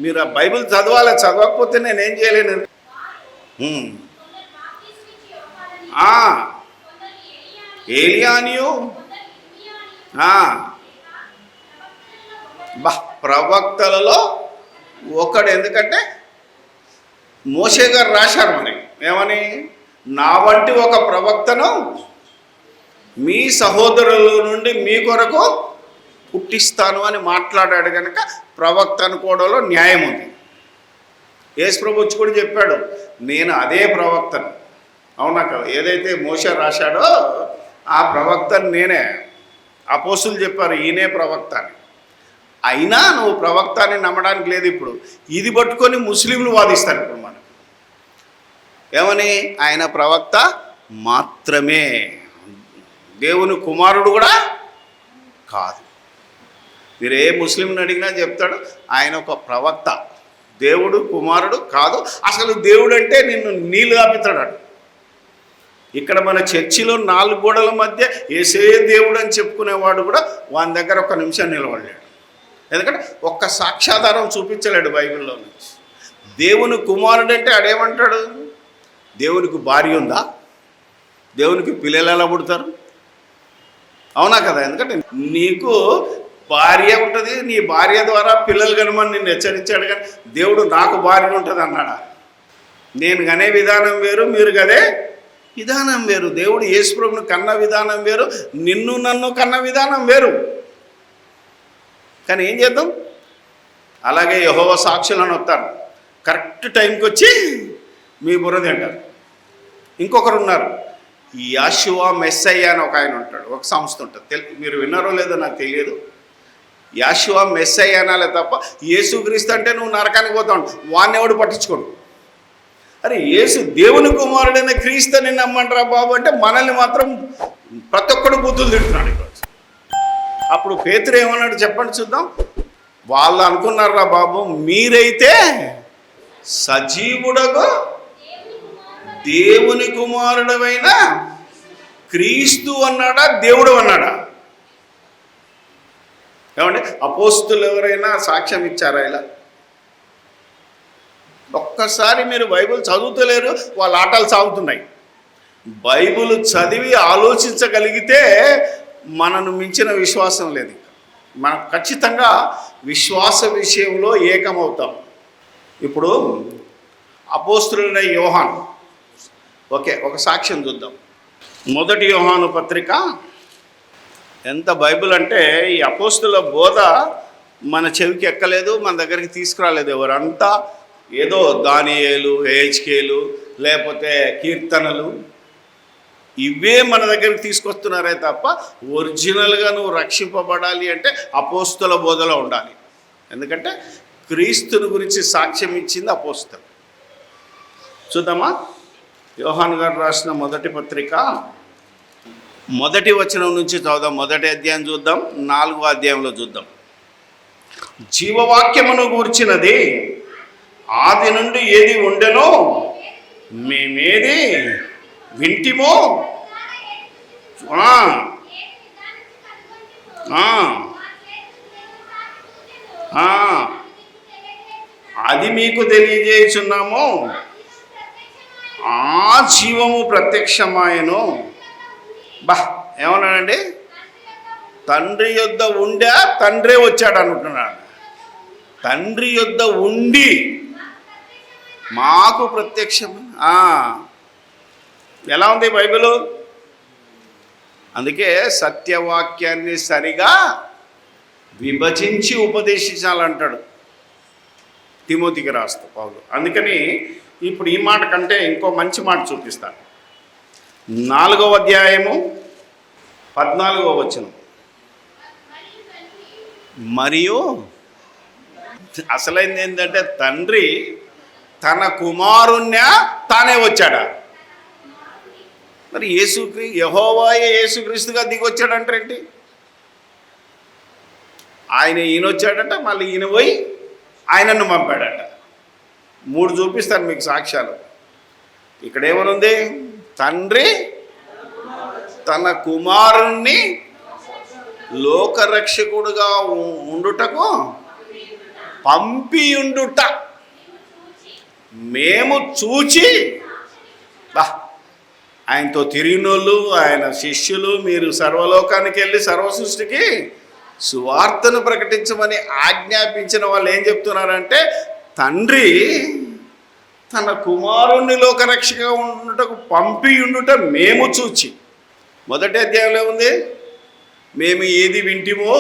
మీరు ఆ బైబిల్ చదవాలి, చదవకపోతే నేనేం చేయలేను. ఏలియానియు ప్రవక్తలలో ఒకడు. ఎందుకంటే మోషే గారు రాశారు మనకి ఏమని, నా వంటి ఒక ప్రవక్తను మీ సహోదరుల నుండి మీ కొరకు పుట్టిస్తాను అని మాట్లాడాడు. కనుక ప్రవక్త అనుకోవడంలో న్యాయం ఉంది. యేసు ప్రభు వచ్చి కూడా చెప్పాడు, నేను అదే ప్రవక్తను. అవునా కదా? ఏదైతే మోషే రాశాడో ఆ ప్రవక్తను నేనే. అపోస్తులు చెప్పారు ఈయనే ప్రవక్త అని. అయినా నువ్వు ప్రవక్త అని నమ్మడానికి లేదు. ఇప్పుడు ఇది పట్టుకొని ముస్లింలు వాదిస్తారు. ఇప్పుడు మనం ఏమని, ఆయన ప్రవక్త మాత్రమే, దేవుని కుమారుడు కూడా కాదు. మీరు ఏ ముస్లింని అడిగినా చెప్తాడు ఆయన ఒక ప్రవక్త, దేవుడు కుమారుడు కాదు. అసలు దేవుడు అంటే నిన్ను నీళ్ళు కాపిస్తాడు. ఇక్కడ మన చర్చిలో 4 గోడల మధ్య ఏసే దేవుడు అని చెప్పుకునేవాడు కూడా వాని దగ్గర 1 నిమిషం నిలబడలేడు. ఎందుకంటే ఒక్క సాక్ష్యాధారం చూపించలేడు బైబిల్లో నుంచి. దేవుని కుమారుడు అంటే ఆడేమంటాడు, దేవునికి భార్య ఉందా, దేవునికి పిల్లలు ఎలా పుడతారు? అవునా కదా? ఎందుకంటే నీకు భార్య ఉంటుంది, నీ భార్య ద్వారా పిల్లలు కనమని నిన్ను హెచ్చరించాడు. కానీ దేవుడు నాకు భార్య ఉంటుంది అన్నాడా? నేను కనే విధానం వేరు, మీరు కదే విధానం వేరు. దేవుడు యేసు ప్రభువును కన్న విధానం వేరు, నిన్ను నన్ను కన్న విధానం వేరు. కానీ ఏం చేద్దాం? అలాగే యెహోవా సాక్షులను వస్తారు, కరెక్ట్ టైంకి వచ్చి మీ బుర్ర తింటారు. ఇంకొకరు ఉన్నారు, యాషువా మెస్సయ్య అని ఒక ఆయన ఉంటాడు, ఒక సంస్థ ఉంటుంది. మీరు విన్నారో లేదో నాకు తెలియదు. యాషువా మెస్సయ్య అనాలే తప్ప యేసుక్రీస్తు అంటే నువ్వు నరకానికి పోతావు, వాడిని ఎవడు పట్టించుకోడు. అరే యేసు దేవుని కుమారుడైన క్రీస్తుని నమ్మంటారా బాబు అంటే మనల్ని మాత్రం ప్రతి ఒక్కడు బుద్ధులు తిడుతున్నాడు ఈరోజు. అప్పుడు పేతురు ఏమన్నాడు చెప్పండి చూద్దాం. వాళ్ళు అనుకున్నారా బాబు, మీరైతే సజీవుడగు దేవుని కుమారుడైన క్రీస్తు అన్నాడా, దేవుడు అన్నాడా? ఏమండి, అపోస్తులు ఎవరైనా సాక్ష్యం ఇచ్చారా ఇలా? ఒక్కసారి మీరు బైబిల్ చదువుతలేరు, వాళ్ళ ఆటలు సాగుతున్నాయి. బైబిల్ చదివి ఆలోచించగలిగితే మనను మించిన విశ్వాసం లేదు. మనం ఖచ్చితంగా విశ్వాస విషయంలో ఏకమవుతాం. ఇప్పుడు అపోస్తులైన యోహాను, ఒక సాక్ష్యం చూద్దాం. 1 యోహాను పత్రిక. ఎంత బైబిల్ అంటే ఈ అపోస్తుల బోధ మన చెవికి ఎక్కలేదు, మన దగ్గరికి తీసుకురాలేదు. ఎవరంతా ఏదో దానియేలు, హెచ్కేలు, లేకపోతే కీర్తనలు, ఇవే మన దగ్గరికి తీసుకొస్తున్నారే తప్ప ఒరిజినల్గా నువ్వు రక్షింపబడాలి అంటే అపోస్తుల బోధలో ఉండాలి. ఎందుకంటే క్రీస్తుని గురించి సాక్ష్యం ఇచ్చింది అపోస్తలు. చూద్దామా, యోహాను గారు రాసిన మొదటి పత్రిక 1వ వచనం నుంచి చదువుదాం. 1వ అధ్యాయం చూద్దాం, 4వ అధ్యాయంలో చూద్దాం. జీవవాక్యమును గూర్చినది ఆది నుండి ఏది ఉండెనో మేమేది వింటిమో, అది మీకు తెలియజేయుచున్నాము. ఆ జీవము ప్రత్యక్షమాయను. బా, ఏమన్నాడండి? తండ్రి యొద్ద ఉండా తండ్రే వచ్చాడు అనుకుంటున్నాడు. తండ్రి యొద్ద ఉండి మాకు ప్రత్యక్షం. ఎలా ఉంది బైబిల్? అందుకే సత్యవాక్యాన్ని సరిగా విభజించి ఉపదేశించాలంటాడు తిమోతికి రాస్తూ పౌలు. అందుకని ఇప్పుడు ఈ మాట కంటే ఇంకో మంచి మాట చూపిస్తాను. 4వ అధ్యాయము 14వ వచనం. మరియు అసలైంది ఏంటంటే తండ్రి తన కుమారుణ్ణి తానే వచ్చాడా? మరి యెహోవాయే యేసుక్రీస్తుగా దిగొచ్చాడంటారేంటి? ఈయన వచ్చాడట, మళ్ళీ ఈయన పోయి ఆయనను పంపాడట. 3 చూపిస్తాను మీకు సాక్ష్యాలు. ఇక్కడ ఏమనుంది? తండ్రి తన కుమారుణ్ణి లోకరక్షకుడుగా ఉండుటకు పంపియుండుట మేము చూచి. ఆయనతో తిరిగినోళ్ళు, ఆయన శిష్యులు, మీరు సర్వలోకానికి వెళ్ళి సర్వసృష్టికి సువార్తను ప్రకటించమని ఆజ్ఞాపించిన వాళ్ళు ఏం చెప్తున్నారంటే, తండ్రి తన కుమారుణ్ణి లోకరక్షగా ఉండుటకు పంపియుండుట మేము చూచి. 1వ అధ్యాయంలో ఉంది, మేము ఏది వింటిమో,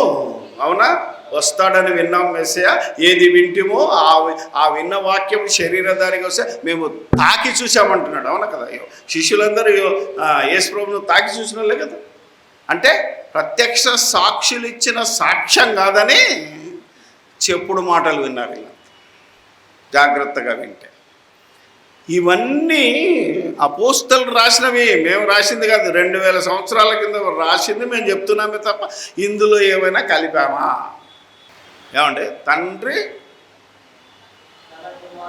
అవునా, వస్తాడని విన్నాం మెస్సయ్య, ఏది వింటిమో ఆ విన్న వాక్యం శరీరధారిగా వస్తే మేము తాకి చూసామంటున్నాడు. అవునా కదా? శిష్యులందరూ యేసు ప్రభువును తాకి చూసిన వాళ్ళే కదా. అంటే ప్రత్యక్ష సాక్షులు ఇచ్చిన సాక్ష్యం కాదని చెప్పుడు మాటలు విన్నారు ఇలా జాగ్రత్తగా వింటే. ఇవన్నీ అపోస్తలు రాసినవి, మేము రాసింది కాదు. 2000 సంవత్సరాల కింద రాసింది మేము చెప్తున్నామే తప్ప ఇందులో ఏమైనా కలిపామా? ఏమంటే తండ్రి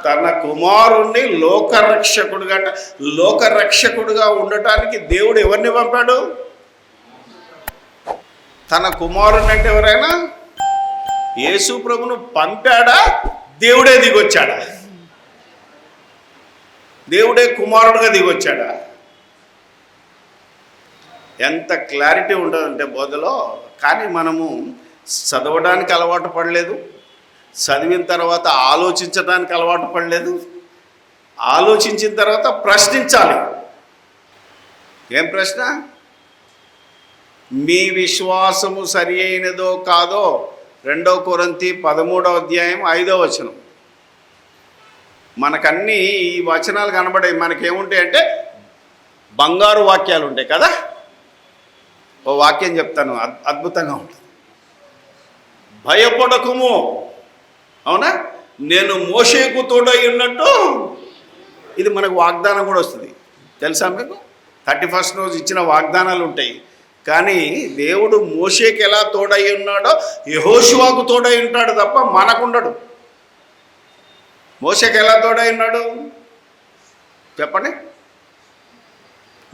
తన కుమారుణ్ణి లోకరక్షకుడుగా, అంటే లోకరక్షకుడుగా ఉండటానికి దేవుడు ఎవరిని పంపాడు? తన కుమారుణ్ణి. అంటే ఎవరైనా యేసు ప్రభును పంపాడా? దేవుడే దిగొచ్చాడా? దేవుడే కుమారుడుగా దిగొచ్చాడా? ఎంత క్లారిటీ ఉంటుందంటే బోధలో. కానీ మనము చదవడానికి అలవాటు పడలేదు, చదివిన తర్వాత ఆలోచించడానికి అలవాటు పడలేదు, ఆలోచించిన తర్వాత ప్రశ్నించాలి. ఏం ప్రశ్న? మీ విశ్వాసము సరి అయినదో కాదో 2 కొరింథీ 13వ అధ్యాయం 5వ వచనం. మనకన్నీ ఈ వచనాలు కనబడాయి. మనకేముంటాయంటే బంగారు వాక్యాలు ఉంటాయి కదా. ఓ వాక్యం చెప్తాను, అద్భుతంగా ఉంటుంది. భయపడకుము, అవునా, నేను మోషేకు తోడై ఉన్నట్టు. ఇది మనకు వాగ్దానం కూడా వస్తుంది తెలుసా మీకు? 31st రోజు ఇచ్చిన వాగ్దానాలు ఉంటాయి. కానీ దేవుడు మోషేకి ఎలా తోడై ఉన్నాడో యెహోషువకు తోడై ఉంటాడు తప్ప మనకుండడు. మోషేకి ఎలా తోడై ఉన్నాడు చెప్పండి?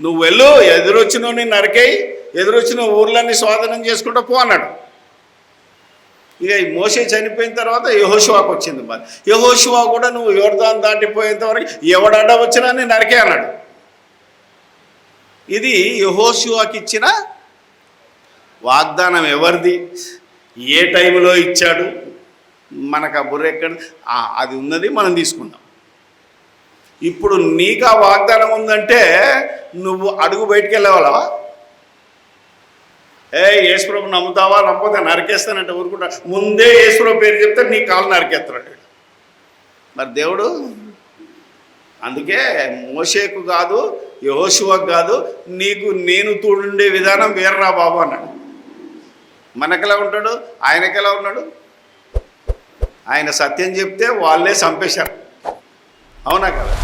నువ్వు వెళ్ళు, ఎదురొచ్చినోని నరికేయి, ఎదురొచ్చిన ఊర్లన్నీ స్వాధీనం చేసుకుంటూ పో అన్నాడు. ఇక ఈ మోషే చనిపోయిన తర్వాత యెహోషువకు వచ్చింది. మరి యెహోషువ కూడా నువ్వు యోర్దాను దాటిపోయేంత వరకు ఎవడడ్డ వచ్చినా నేను నరికే అన్నాడు. ఇది యెహోషువకి ఇచ్చిన వాగ్దానం. ఎవరిది? ఏ టైంలో ఇచ్చాడు? మనకు ఆ బుర్ర ఎక్కడ? అది ఉన్నది మనం తీసుకుందాం. ఇప్పుడు నీకు ఆ వాగ్దానం ఉందంటే నువ్వు అడుగు బయటికి వెళ్ళేవాళ్ళవా? యేసుప్రభు నమ్ముతావా? నమ్మకపోతే నరికేస్తానంటే ఊరుకుంటా. ముందే యేసుప్రభు పేరు చెప్తే నీ కాళ్ళు నరికేస్తాడు. మరి దేవుడు అందుకే మోషేకు కాదు, యెహోషువకు కాదు, నీకు నేను తోడుండే విధానం వేర్రా బాబు అన్నాడు. మనకెలా ఉంటాడు, ఆయనకెలా ఉన్నాడు? ఆయన సత్యం చెప్తే వాళ్ళే చంపేశారు, అవునా కదా?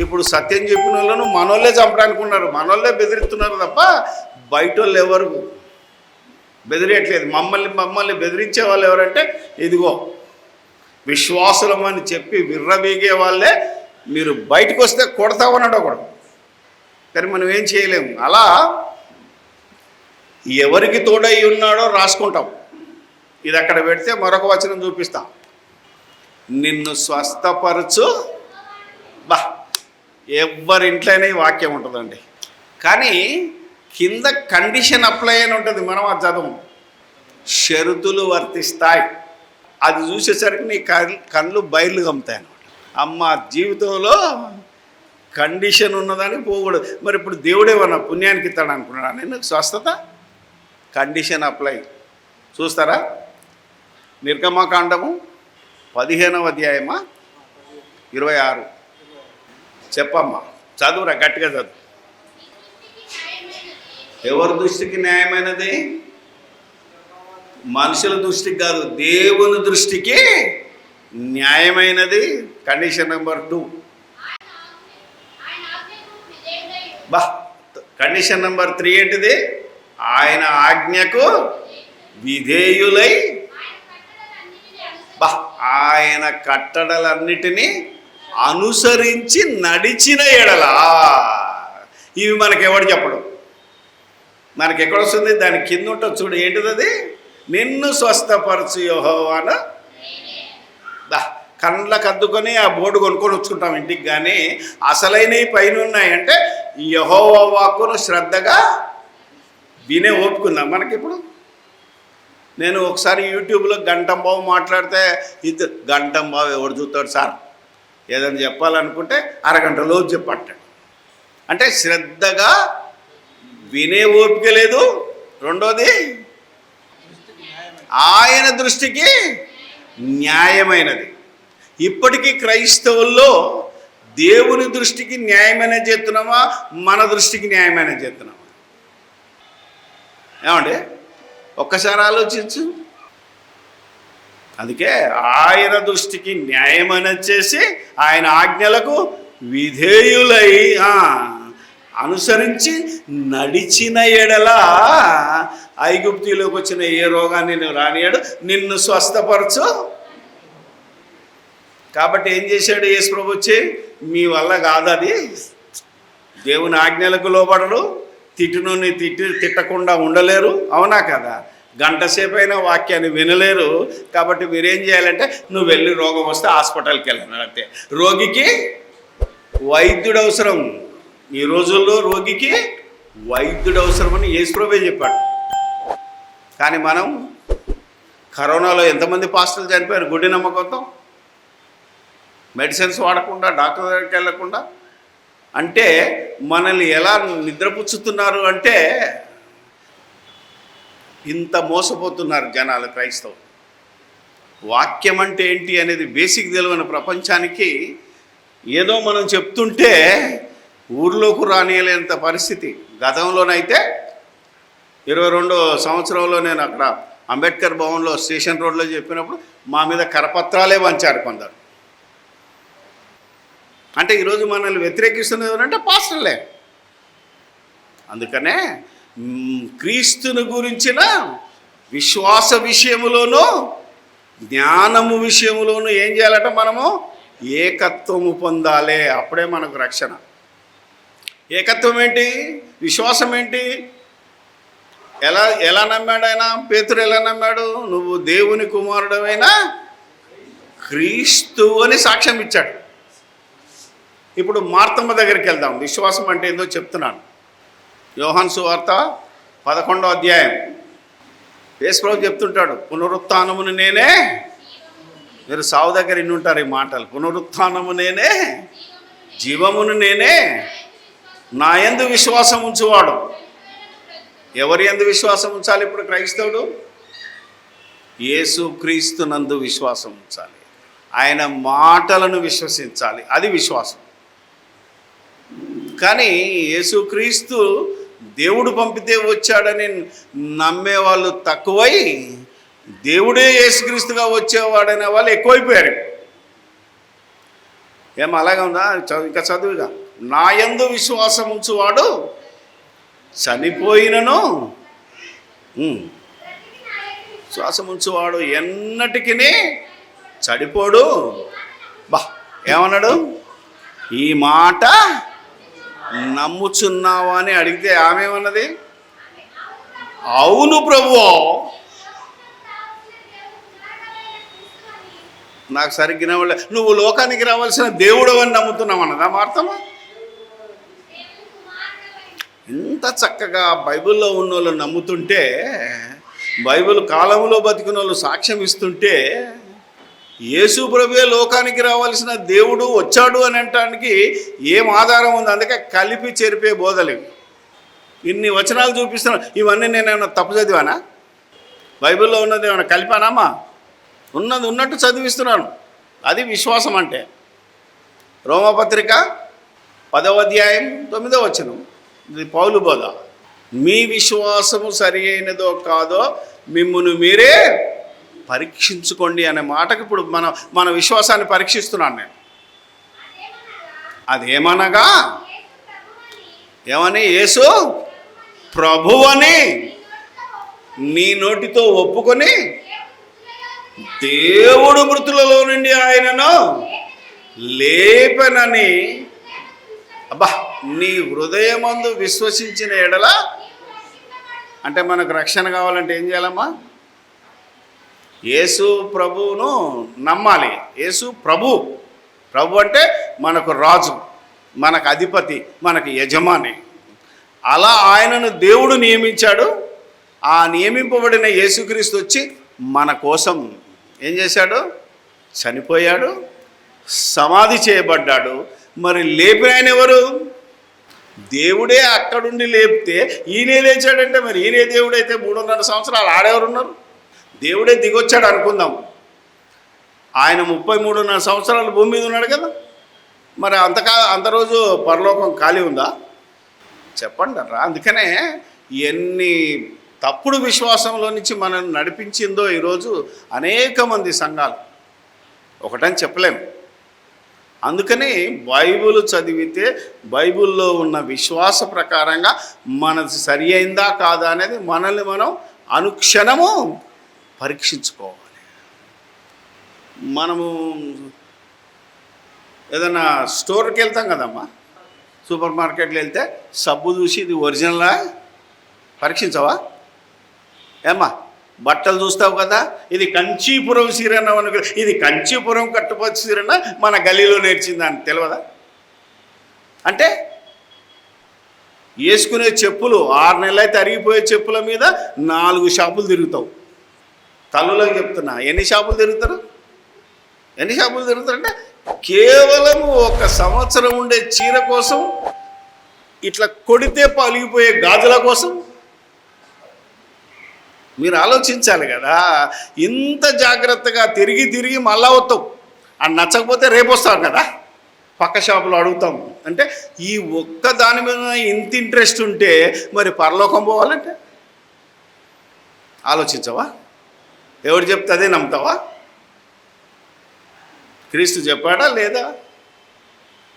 ఇప్పుడు సత్యం చెప్పిన వాళ్ళను మనోళ్ళే చంపడానికి ఉన్నారు, మనోళ్ళే బెదిరిస్తున్నారు తప్ప బయట వాళ్ళు ఎవరు బెదిరియట్లేదు. మమ్మల్ని బెదిరించే వాళ్ళు ఎవరంటే ఇదిగో విశ్వాసులం అని చెప్పి విర్రబీగే వాళ్ళే. మీరు బయటకు వస్తే కొడతామన్నాడు ఒకడు, కానీ మనం ఏం చేయలేము. అలా ఎవరికి తోడై ఉన్నాడో రాసుకుంటాం. ఇది అక్కడ పెడితే మరొక వచనం చూపిస్తాం, నిన్ను స్వస్థపరచు. బా, ఎవరింట్లోనే ఈ వాక్యం ఉంటుందండి, కానీ కింద కండిషన్ అప్లై అని ఉంటుంది. మనం అది చదువు, షరతులు వర్తిస్తాయి. అది చూసేసరికి నీ కళ్ళు బయలు గమ్ముతాయి అన్నమాట. అమ్మ జీవితంలో కండిషన్ ఉన్నదని పోకూడదు. మరి ఇప్పుడు దేవుడేమన్నా పుణ్యానికి ఇస్తాడు అనుకున్నాడా? నేను స్వస్థత కండిషన్ అప్లై. చూస్తారా, నిర్గమకాండము 15వ అధ్యాయమా 26 చెప్పమ్మా, చదువురా గట్టిగా చదువు. ఎవరి దృష్టికి న్యాయమైనది? మనుషుల దృష్టికి కాదు, దేవుని దృష్టికి న్యాయమైనది. Condition number 2. బా, కండిషన్ నెంబర్ 3 ఏంటిది? ఆయన ఆజ్ఞకు విధేయులై, బా, ఆయన కట్టడలన్నిటినీ అనుసరించి నడిచిన ఎడలా. ఇవి మనకెవడు చెప్పడం? మనకి ఎక్కడొస్తుంది? దాని కింద ఉంటుంది చూడు, ఏంటిది అది? నిన్ను స్వస్థపరచు యెహోవాను. దా, కండ్లకు అద్దుకొని ఆ బోర్డు కొనుక్కొని వచ్చుకుంటాం ఇంటికి, కానీ అసలైనవి పైన ఉన్నాయంటే యెహోవా వాక్కును శ్రద్ధగా వినే ఓపుకుందాం మనకిప్పుడు. నేను ఒకసారి యూట్యూబ్లో గంటంబాబు మాట్లాడితే, ఇది గంటంబాబు ఎవడు చూస్తాడు సార్, ఏదైనా చెప్పాలనుకుంటే అరగంటలో చెప్పట్టాడు. అంటే శ్రద్ధగా వినే ఓపిక లేదు. రెండోది, ఆయన దృష్టికి న్యాయమైనది. ఇప్పటికీ క్రైస్తవుల్లో దేవుని దృష్టికి న్యాయమైన చేస్తున్నామా, మన దృష్టికి న్యాయమైన చేస్తున్నామా? ఏమండి, ఒక్కసారి ఆలోచించు. అందుకే ఆయన దృష్టికి న్యాయమైన చేసి ఆయన ఆజ్ఞలకు విధేయులై అనుసరించి నడిచిన ఎడల ఐగుప్తిలోకి వచ్చిన ఏ రోగాన్ని నువ్వు రానియాడు, నిన్ను స్వస్థపరచు. కాబట్టి ఏం చేశాడు యేసు ప్రభు వచ్చి? మీ వల్ల కాదు అది, దేవుని ఆజ్ఞలకు లోబడరు, తిట్టును తిట్టకుండా ఉండలేరు, అవునా కదా? గంట సేపు అయినా వాక్యాన్ని వినలేరు. కాబట్టి మీరేం చేయాలంటే, నువ్వు వెళ్ళి రోగం వస్తే హాస్పిటల్కి వెళ్ళాను అంతే. రోగికి వైద్యుడు అవసరం. ఈ రోజుల్లో రోగికి వైద్యుడు అవసరమని యేసు ప్రభువే చెప్పాడు. కానీ మనం కరోనాలో ఎంతమంది పాస్టర్లు చనిపోయారు గుడ్డి నమ్మకంతో, మెడిసిన్స్ వాడకుండా, డాక్టర్ దగ్గరికి వెళ్ళకుండా. అంటే మనల్ని ఎలా నిద్రపుచ్చుతున్నారు అంటే, ఇంత మోసపోతున్నారు జనాలు, క్రైస్తవులు. వాక్యం అంటే ఏంటి అనేది బేసిక్ తెలియని ప్రపంచానికి ఏదో మనం చెప్తుంటే ఊర్లోకి రానియలేంత పరిస్థితి. గతంలోనైతే 22వ సంవత్సరంలో నేను అక్కడ అంబేద్కర్ భవన్లో స్టేషన్ రోడ్లో చెప్పినప్పుడు మా మీద కరపత్రాలే వంచారు కొందరు. అంటే ఈరోజు మనల్ని వ్యతిరేకిస్తున్నది ఎవరంటే పాస్టర్లే. అందుకనే క్రీస్తుని గురించిన విశ్వాస విషయములోనూ జ్ఞానము విషయములోనూ ఏం చేయాలంటే మనము ఏకత్వము పొందాలి. అప్పుడే మనకు రక్షణ. ఏకత్వం ఏంటి? విశ్వాసం ఏంటి? ఎలా నమ్మాడు ఆయన? పేతురు ఎలా నమ్మాడు? నువ్వు దేవుని కుమారుడవైన క్రీస్తు అని సాక్ష్యం ఇచ్చాడు. ఇప్పుడు మార్తమ్మ దగ్గరికి వెళ్దాం. విశ్వాసం అంటే ఏందో చెప్తున్నాను. యోహాను సువార్త 11వ అధ్యాయం యేసు ప్రభు చెప్తుంటాడు, పునరుత్థానమును నేనే. మీరు సావు దగ్గర ఇన్ని ఉంటారు ఈ మాటలు. పునరుత్థానము నేనే, జీవమును నేనే, నా యందు విశ్వాసం ఉంచువాడు. ఎవరి యందు విశ్వాసం ఉంచాలి ఇప్పుడు క్రైస్తవుడు? యేసు క్రీస్తు నందు విశ్వాసం ఉంచాలి. ఆయన మాటలను విశ్వసించాలి. అది విశ్వాసం. కానీ యేసుక్రీస్తు దేవుడు పంపితే వచ్చాడని నమ్మేవాళ్ళు తక్కువై దేవుడే యేసుక్రీస్తుగా వచ్చేవాడనే వాళ్ళు ఎక్కువైపోయారు. ఏమో అలాగే ఉందా? ఇంకా చదువుగా, నా యందు విశ్వాసం ఉంచువాడు చనిపోయినను విశ్వాసం ఉంచువాడు ఎన్నటికి చడిపోడు. బా ఏమన్నాడు? ఈ మాట నమ్ముచున్నావా అని అడిగితే ఆమె ఏమన్నది? అవును ప్రభువా. నాకు సరిగ్గా నువ్వు లోకానికి రావాల్సిన దేవుడు అని నమ్ముతున్నావు అన్నదా అర్థమా? ఇంత చక్కగా బైబిల్లో ఉన్న వాళ్ళు నమ్ముతుంటే, బైబిల్ కాలంలో బతికిన వాళ్ళు సాక్ష్యం ఇస్తుంటే, యేసు ప్రభువే లోకానికి రావాల్సిన దేవుడు వచ్చాడు అని అనటానికి ఏం ఆధారం ఉంది? అందుకే కలిపి చెరిపే బోధలు ఇన్ని వచనాలు చూపిస్తున్నాను. ఇవన్నీ నేనేమన్నా తప్పు చదివానా? బైబిల్లో ఉన్నది ఏమైనా కలిపానామా? ఉన్నది ఉన్నట్టు చదివిస్తున్నాను. అది విశ్వాసం అంటే. రోమపత్రిక 10వ అధ్యాయం 9వ వచనం, ఇది పౌలు బోధ. మీ విశ్వాసము సరి అయినదో కాదో మిమ్మును మీరే పరీక్షించుకోండి అనే మాటకి ఇప్పుడు మన విశ్వాసాన్ని పరీక్షిస్తున్నాను నేను. అదేమనగా ఏమని? యేసు ప్రభువని నీ నోటితో ఒప్పుకొని దేవుడు మృతులలో నుండి ఆయనను లేపనని నీ హృదయమందు విశ్వసించిన ఎడల, అంటే మనకు రక్షణ కావాలంటే ఏం చేయాలమ్మా? యేసు ప్రభువును నమ్మాలి. యేసు ప్రభు అంటే మనకు రాజు, మనకు అధిపతి, మనకు యజమాని. అలా ఆయనను దేవుడు నియమించాడు. ఆ నియమింపబడిన యేసుక్రీస్తు వచ్చి మన కోసం ఏం చేశాడు? చనిపోయాడు, సమాధి చేయబడ్డాడు. మరి లేపిన ఆయన ఎవరు? దేవుడే అక్కడుండి లేపితే ఈయనే లేచాడంటే మరి ఈయనే దేవుడైతే 3.5 సంవత్సరాలు ఆడెవరున్నారు? దేవుడే దిగొచ్చాడు అనుకుందాం. ఆయన 33.5 సంవత్సరాలు భూమి మీద ఉన్నాడు కదా. మరి అంత రోజు పరలోకం ఖాళీ ఉందా? చెప్పండి రా. అందుకనే ఎన్ని తప్పుడు విశ్వాసంలో నుంచి మనల్ని నడిపించిందో ఈరోజు అనేక మంది సంఘాలు, ఒకటని చెప్పలేము. అందుకని బైబిల్ చదివితే బైబిల్లో ఉన్న విశ్వాస ప్రకారంగా మనది సరి అయిందా కాదా అనేది మనల్ని మనం అనుక్షణము పరీక్షించుకోవాలి. మనము ఏదైనా స్టోర్కి వెళ్తాం కదమ్మా, సూపర్ మార్కెట్లో వెళ్తే సబ్బు చూసి ఇది ఒరిజినలా పరీక్షించవా? ఏమ్మా బట్టలు చూస్తావు కదా, ఇది కంచీపురం సీరన్న అనుకో, ఇది కంచీపురం కట్టుపచ్చి సీరన్న మన గలీలో నేర్చిందని తెలియదా? అంటే వేసుకునే చెప్పులు 6 నెలలు అయితే అరిగిపోయే చెప్పుల మీద 4 షాపులు తిరుగుతావు. తల్లులకు చెప్తున్నా, ఎన్ని షాపులు తిరుగుతారు? అంటే కేవలం 1 సంవత్సరం ఉండే చీర కోసం, ఇట్లా కొడితే పలిగిపోయే గాజుల కోసం మీరు ఆలోచించాలి కదా. ఇంత జాగ్రత్తగా తిరిగి మళ్ళా వస్తావు. అది నచ్చకపోతే రేపు వస్తాం కదా, పక్క షాపులో అడుగుతాం. అంటే ఈ ఒక్క దాని మీద ఇంత ఇంట్రెస్ట్ ఉంటే మరి పరలోకం పోవాలంటే ఆలోచించవా? ఎవరు చెప్తే అదే నమ్ముతావా? క్రీస్తు చెప్పాడా లేదా?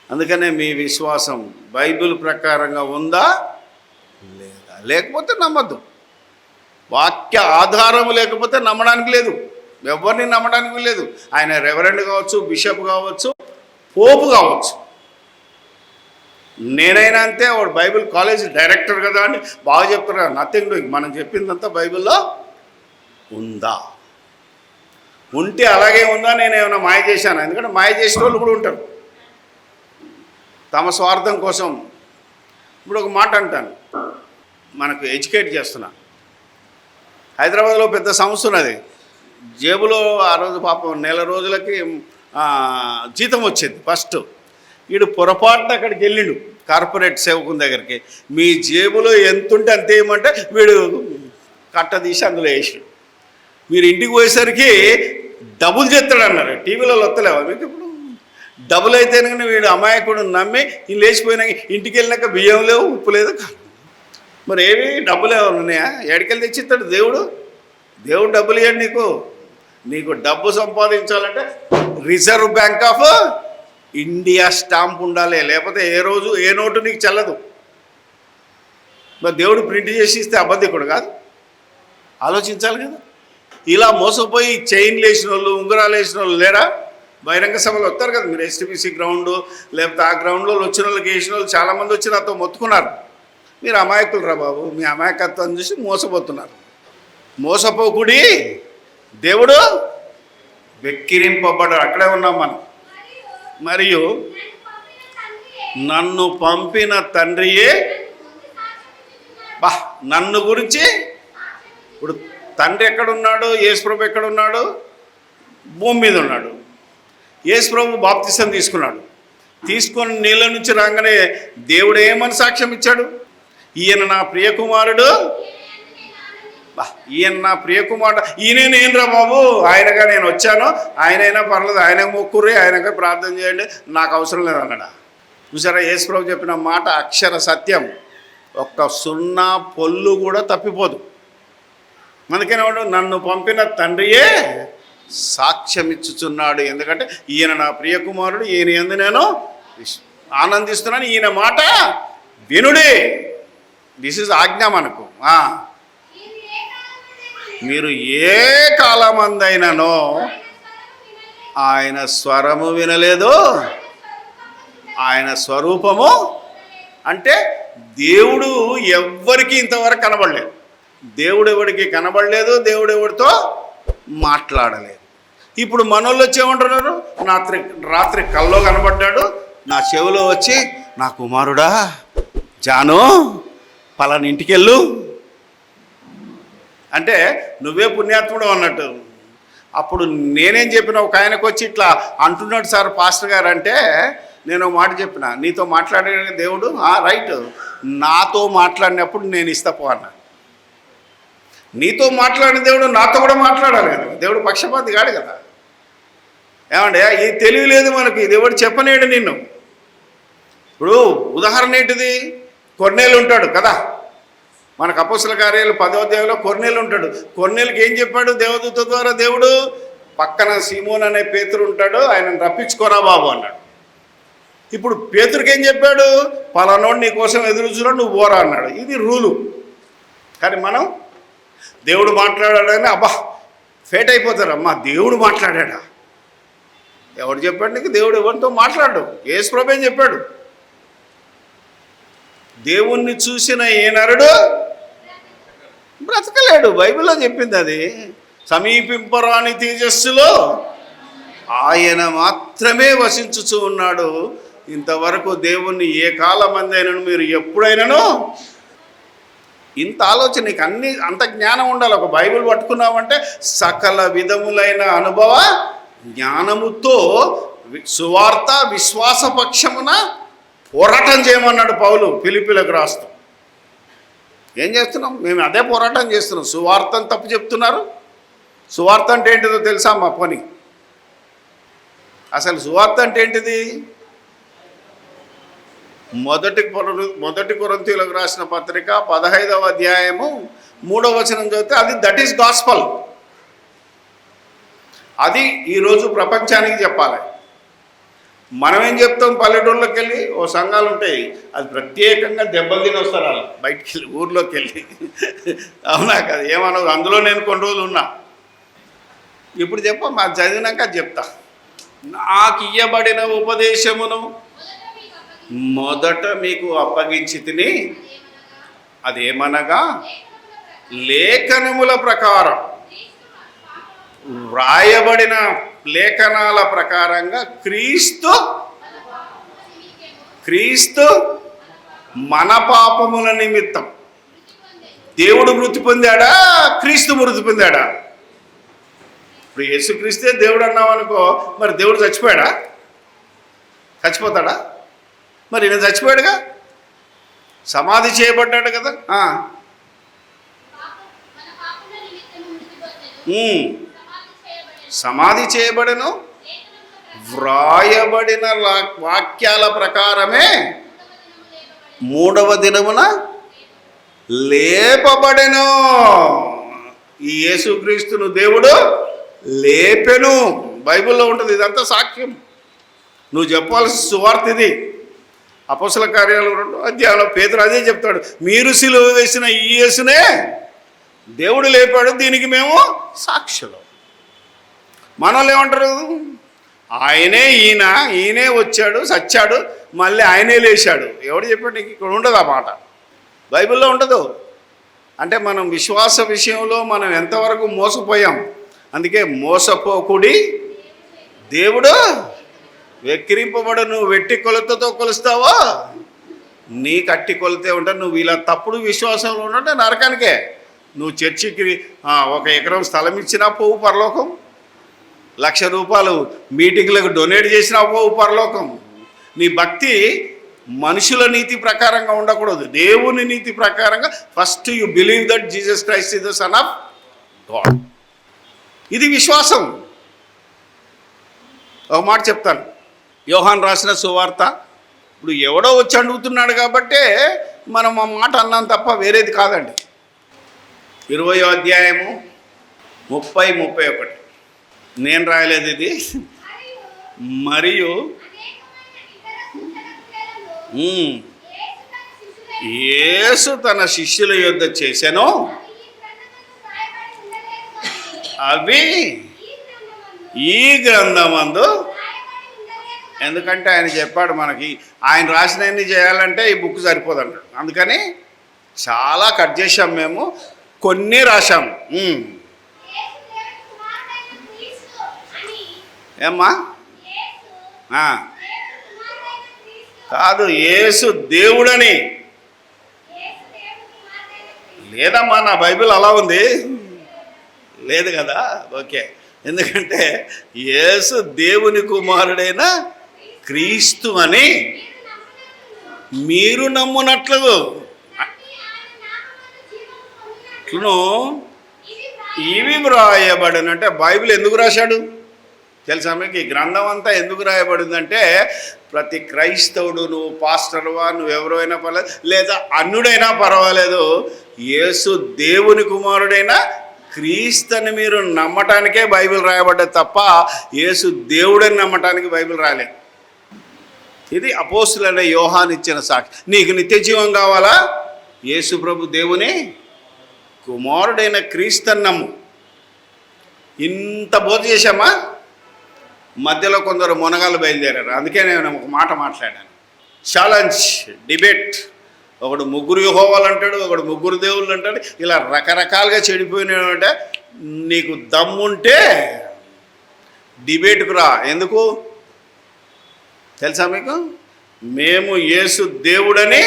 అందుకనే మీ విశ్వాసం బైబిల్ ప్రకారంగా ఉందా లేదా? లేకపోతే నమ్మద్దు. వాక్య ఆధారం లేకపోతే నమ్మడానికి లేదు, ఎవరిని నమ్మడానికి లేదు. ఆయన రెవరెండ్ కావచ్చు, బిషప్ కావచ్చు, పోపు కావచ్చు. నేనైనా అంతే. వాడు బైబిల్ కాలేజ్ డైరెక్టర్ కదా అని బాగా చెప్తున్నారు. Nothing doing. మనం చెప్పిందంతా బైబిల్లో ఉందా? ఉంటే అలాగే ఉందా? నేను ఏమైనా మాయ చేశాను? ఎందుకంటే మాయ చేసిన వాళ్ళు కూడా ఉంటారు తమ స్వార్థం కోసం. ఇప్పుడు ఒక మాట అంటాను, మనకు ఎడ్యుకేట్ చేస్తున్నా. హైదరాబాద్లో పెద్ద సంస్థ ఉన్నది. జేబులో ఆ రోజు పాపం 1 రోజులకి జీతం వచ్చింది ఫస్ట్. వీడు పొరపాటున అక్కడికి వెళ్ళిండు కార్పొరేట్ సేవకుని దగ్గరికి. మీ జేబులో ఎంత ఉంటే అంత ఏమంటే వీడు కట్ట తీసి అందులో వేసాడు. మీరు ఇంటికి పోయేసరికి డబుల్ చేస్తాడు అన్నారు. టీవీలో వస్తలేవా మీకు? ఇప్పుడు డబ్బులు అయితే కనుక వీడు అమాయకుడు నమ్మి ఈ లేచిపోయినాక ఇంటికి వెళ్ళినాక బియ్యం లేవు, ఉప్పు లేదు. మరి ఏవి డబ్బులు ఏమైనా ఉన్నాయా? ఎక్కడికెళ్ళి తెచ్చిస్తాడు దేవుడు? దేవుడు డబ్బులు ఇవ్వండి నీకు డబ్బు సంపాదించాలంటే reserve bank of India stamp ఉండాలి, లేకపోతే ఏ నోటు నీకు చెల్లదు. మరి దేవుడు ప్రింట్ చేసి ఇస్తే అబద్ధికుడు కాదు, ఆలోచించాలి కదా. ఇలా మోసపోయి చైన్లు వేసిన వాళ్ళు, ఉంగరాలు వేసిన వాళ్ళు లేరా? బహిరంగ సభలు వస్తారు కదా, మీరు ఎస్టీపీసీ గ్రౌండ్ లేకపోతే ఆ గ్రౌండ్లో వచ్చిన వాళ్ళకి వేసిన వాళ్ళు చాలామంది వచ్చి నాతో మొత్తుకున్నారు. మీరు అమాయకులు రా బాబు, మీ అమాయకత్వాన్ని చూసి మోసపోతున్నారు. మోసపోకుడి, దేవుడు వెక్కిరింపబడ్డాడు. అక్కడే ఉన్నాం మనం. మరియు నన్ను పంపిన తండ్రియే నన్ను గురించి. ఇప్పుడు తండ్రి ఎక్కడున్నాడు? యేసుప్రభు ఎక్కడున్నాడు? భూమి మీద ఉన్నాడు. యేసుప్రభు బాప్తిసం తీసుకొని నీళ్ళ నుంచి రాగానే దేవుడు ఏమని సాక్ష్యం ఇచ్చాడు? ఈయన నా ప్రియకుమారుడు, ఈయన నా ప్రియకుమారుడు, ఈయన నేనురా బాబు, ఆయనగా నేను వచ్చాను, ఆయనైనా పర్లేదు, ఆయనకు మొక్కుర్రి, ఆయనగా ప్రార్థన చేయండి, నాకు అవసరం లేదు అన్నాడు. చూసారా, యేసుప్రభు చెప్పిన మాట అక్షర సత్యం. ఒక్క సున్నా పొల్లు కూడా తప్పిపోదు. అందుకేనేవాడు నన్ను పంపిన తండ్రియే సాక్ష్యం ఇచ్చుచున్నాడు. ఎందుకంటే ఈయన నా ప్రియకుమారుడు, ఈయన యందు నేను ఆనందిస్తున్నాను, ఈయన మాట వినుడే. దిస్ ఇస్ ఆజ్ఞ మనకు. మీరు ఏ కాలమందైనానో ఆయన స్వరము వినలేదు, ఆయన స్వరూపము అంటే దేవుడు ఎవ్వరికి ఇంతవరకు కనబడలేదు. దేవుడు ఎవరికి కనబడలేదు, దేవుడు ఎవరితో మాట్లాడలేదు. ఇప్పుడు మనోళ్ళు వచ్చేమంటున్నారు, రాత్రి కల్లో కనబడ్డాడు, నా చెవిలో వచ్చి నా కుమారుడా జాను పలాని ఇంటికి వెళ్ళు అంటే నువ్వే పుణ్యాత్ముడు అన్నట్టు. అప్పుడు నేనేం చెప్పిన, ఒక ఆయనకు వచ్చి ఇట్లా అంటున్నాడు సార్ పాస్టర్ గారు అంటే, నేను మాట చెప్పిన, నీతో మాట్లాడే దేవుడు రైట్, నాతో మాట్లాడినప్పుడు నేను ఇస్తాపో అన్నా. నీతో మాట్లాడిన దేవుడు నాతో కూడా మాట్లాడాలి కదా, దేవుడు పక్షపాతి కాడు కదా. ఏమంటే ఈ తెలివి లేదు మనకి, ఇది ఎవడు చెప్పనేడు నిన్ను. ఇప్పుడు ఉదాహరణ ఏంటిది, కొర్నేలు ఉంటాడు కదా, మనకు అపోస్తల కార్యాలు 10వ అధ్యాయంలో కొర్నేలు ఉంటాడు. కొర్నేలుకి ఏం చెప్పాడు దేవదూత ద్వారా దేవుడు? పక్కన సీమోన్ అనే పేతురు ఉంటాడు, ఆయనను రప్పించుకోరా బాబు అన్నాడు. ఇప్పుడు పేతురికి ఏం చెప్పాడు? పలానోడు నీ కోసం ఎదురుచున్నాడు, నువ్వు పోరా అన్నాడు. ఇది రూలు. కానీ మనం దేవుడు మాట్లాడాడని ఫేట్ అయిపోతారు. అమ్మా దేవుడు మాట్లాడా? ఎవడు చెప్పాడు నీకు దేవుడు ఎవరితో మాట్లాడు? యేసుప్రభు ఏం చెప్పాడు? దేవుణ్ణి చూసిన ఏ నరుడు బ్రతకలేడు. బైబిల్లో చెప్పింది అది. సమీపింపరాని తేజస్సులో ఆయన మాత్రమే వసించుచూ ఉన్నాడు. ఇంతవరకు దేవుణ్ణి ఏ కాలమందైనను మీరు ఎప్పుడైనాను ఇంత ఆలోచన, నీకు అంత జ్ఞానం ఉండాలి. ఒక బైబిల్ పట్టుకున్నామంటే సకల విధములైన అనుభవ జ్ఞానముతో సువార్త విశ్వాసపక్షమున పోరాటం చేయమన్నాడు పౌలు ఫిలిప్పీలకు రాస్తూ. ఏం చేస్తున్నాం మేము? అదే పోరాటం చేస్తున్నాం. సువార్తను తప్పు చెప్తున్నారు. సువార్త అంటే ఏంటిదో తెలుసా మా పని? అసలు సువార్త అంటే ఏంటిది? మొదటి కొరింథీయులకు రాసిన పత్రిక 15వ అధ్యాయము 3వ వచనం చదివితే అది దట్ ఈస్ గాస్పల్. అది ఈరోజు ప్రపంచానికి చెప్పాలి. మనం ఏం చెప్తాం? పల్లెటూళ్ళకి వెళ్ళి ఓ సంఘాలు ఉంటాయి, అది ప్రత్యేకంగా దెబ్బలు తిని వస్తారు వాళ్ళు బయటికి వెళ్ళి, ఊర్లోకి వెళ్ళి. అవునా కదా? ఏమనదు. అందులో నేను కొన్ని రోజులు ఉన్నా. ఇప్పుడు మా చదివినాక చెప్తా. నాకు ఇయ్యబడిన ఉపదేశమును మొదట మీకు అప్పగించి తిని, అదేమనగా లేఖనముల ప్రకారం, వ్రాయబడిన లేఖనాల ప్రకారంగా క్రీస్తు మన పాపముల నిమిత్తం దేవుడు మృతి పొందాడా, క్రీస్తు మృతి పొందాడా? ఇప్పుడు యేసుక్రీస్తే దేవుడు అన్నామనుకో, మరి దేవుడు చచ్చిపోయాడా? చచ్చిపోతాడా? మరి ఈయన చచ్చిపోయాడుగా, సమాధి చేయబడ్డాడు కదా. సమాధి చేయబడను, వ్రాయబడిన వాక్యాల ప్రకారమే మూడవ దినమున లేపబడెను. ఈ యేసుక్రీస్తును దేవుడు లేపెను. బైబిల్లో ఉంటుంది, ఇదంతా సాక్ష్యం. నువ్వు చెప్పాల్సిన సువార్త ఇది. అపోస్తల కార్యాలు 2వ అధ్యాయంలో పేతురు అదే చెప్తాడు, మీరు సిలువ వేసిన ఈ యేసునే దేవుడు లేపాడు, దీనికి మేము సాక్షులు. మనోళ్ళు ఏమంటారు, ఆయనే ఈయనే వచ్చాడు, సచ్చాడు, మళ్ళీ ఆయనే లేచాడు. ఎవడు చెప్పాడు నీకు? ఇక్కడ ఉండదు ఆ మాట, బైబిల్లో ఉండదు. అంటే మనం విశ్వాస విషయంలో మనం ఎంతవరకు మోసపోయాం. అందుకే మోసపోకుడి దేవుడు వెక్కిరింపబడు. నువ్వు వెట్టి కొలతతో కొలుస్తావో నీ కట్టి కొలితే ఉంటా. నువ్వు ఇలా తప్పుడు విశ్వాసంలో ఉంటే నరకానికే. నువ్వు చర్చికి 1 ఎకరం స్థలం ఇచ్చినా పోవు పరలోకం, 1,00,000 రూపాయలు మీటింగ్లకు డొనేట్ చేసినా పోవు పరలోకం. నీ భక్తి మనుషుల నీతి ప్రకారంగా ఉండకూడదు, దేవుని నీతి ప్రకారంగా. First you believe that Jesus Christ is the son of God. ఇది విశ్వాసం. ఒక మాట చెప్తాను, యోహాన్ రాసిన సువార్త. ఇప్పుడు ఎవడో వచ్చి అడుగుతున్నాడు కాబట్టే మనం ఆ మాట అన్నాం తప్ప వేరేది కాదండి. 20వ అధ్యాయము 30-31 నేను రాయలేదు ఇది. మరియు యేసు తన శిష్యుల యొద్ద చేసెను అవి ఈ గ్రంథమందు. ఎందుకంటే ఆయన చెప్పాడు మనకి, ఆయన రాసినవన్నీ చేయాలంటే ఈ బుక్ సరిపోదంటాడు. అందుకని చాలా కట్ చేసాం మేము, కొన్ని రాశాము. ఏమ్మా? కాదు, యేసు దేవుడని. లేదమ్మా, నా బైబిల్ అలా ఉంది. లేదు కదా, ఓకే. ఎందుకంటే యేసు దేవుని కుమారుడైన క్రీస్తు అని మీరు నమ్మునట్లు ఇవి వ్రాయబడినంటే బైబిల్ ఎందుకు రాశాడు తెలుసా మీకు? ఈ గ్రంథం అంతా ఎందుకు రాయబడిందంటే ప్రతి క్రైస్తవుడు, నువ్వు పాస్టర్వా, నువ్వెవరైనా పర్లేదు, లేదా అన్యుడైనా పర్వాలేదు, యేసు దేవుని కుమారుడైన క్రీస్తుని మీరు నమ్మటానికే బైబిల్ రాయబడ్డది తప్ప యేసు దేవుడని నమ్మటానికి బైబిల్ రాలేదు. ఇది అపోస్తులైన యోహాను ఇచ్చిన సాక్షి. నీకు నిత్య జీవం కావాలా? యేసు ప్రభు దేవుని కుమారుడైన క్రీస్తుని నమ్ము. ఇంత బోధ చేశామా? మధ్యలో కొందరు మునగాలు బయలుదేరారు. అందుకే నేను ఒక మాట మాట్లాడాను. Challenge, debate. ఒకడు 3 యెహోవాలు అంటాడు, ఒకడు 3 దేవుళ్ళు అంటాడు. ఇలా రకరకాలుగా చెడిపోయినాడంటే నీకు దమ్ముంటే డిబేట్కు రా. ఎందుకు తెలుసా మీకు? మేము యేసు దేవుడని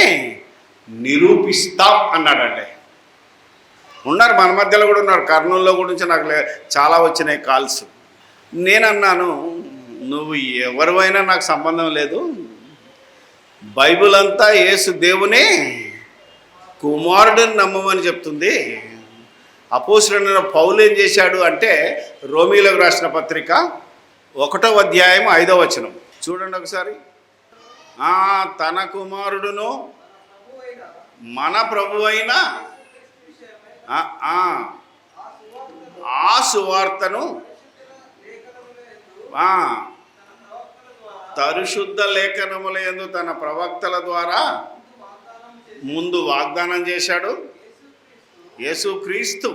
నిరూపిస్తాం అన్నాడంటే. ఉన్నారు, మన మధ్యలో కూడా ఉన్నారు. కర్నూలులో గురించి నాకు చాలా వచ్చినాయి కాల్స్. నేనన్నాను, నువ్వు ఎవరివైనా నాకు సంబంధం లేదు, బైబిల్ అంతా యేసు దేవుని కుమారుడిని నమ్మమని చెప్తుంది. అపోస్తలుడైన పౌలు ఏం చేశాడు అంటే, రోమీయులకు రాసిన పత్రిక 1వ అధ్యాయం 5వ వచనం చూడండి ఒకసారి. తన కుమారుడును మన ప్రభువైన ఆ సువార్తను పరిశుద్ధ లేఖనముల యందు తన ప్రవక్తల ద్వారా ముందు వాగ్దానం చేశాడు. యేసుక్రీస్తు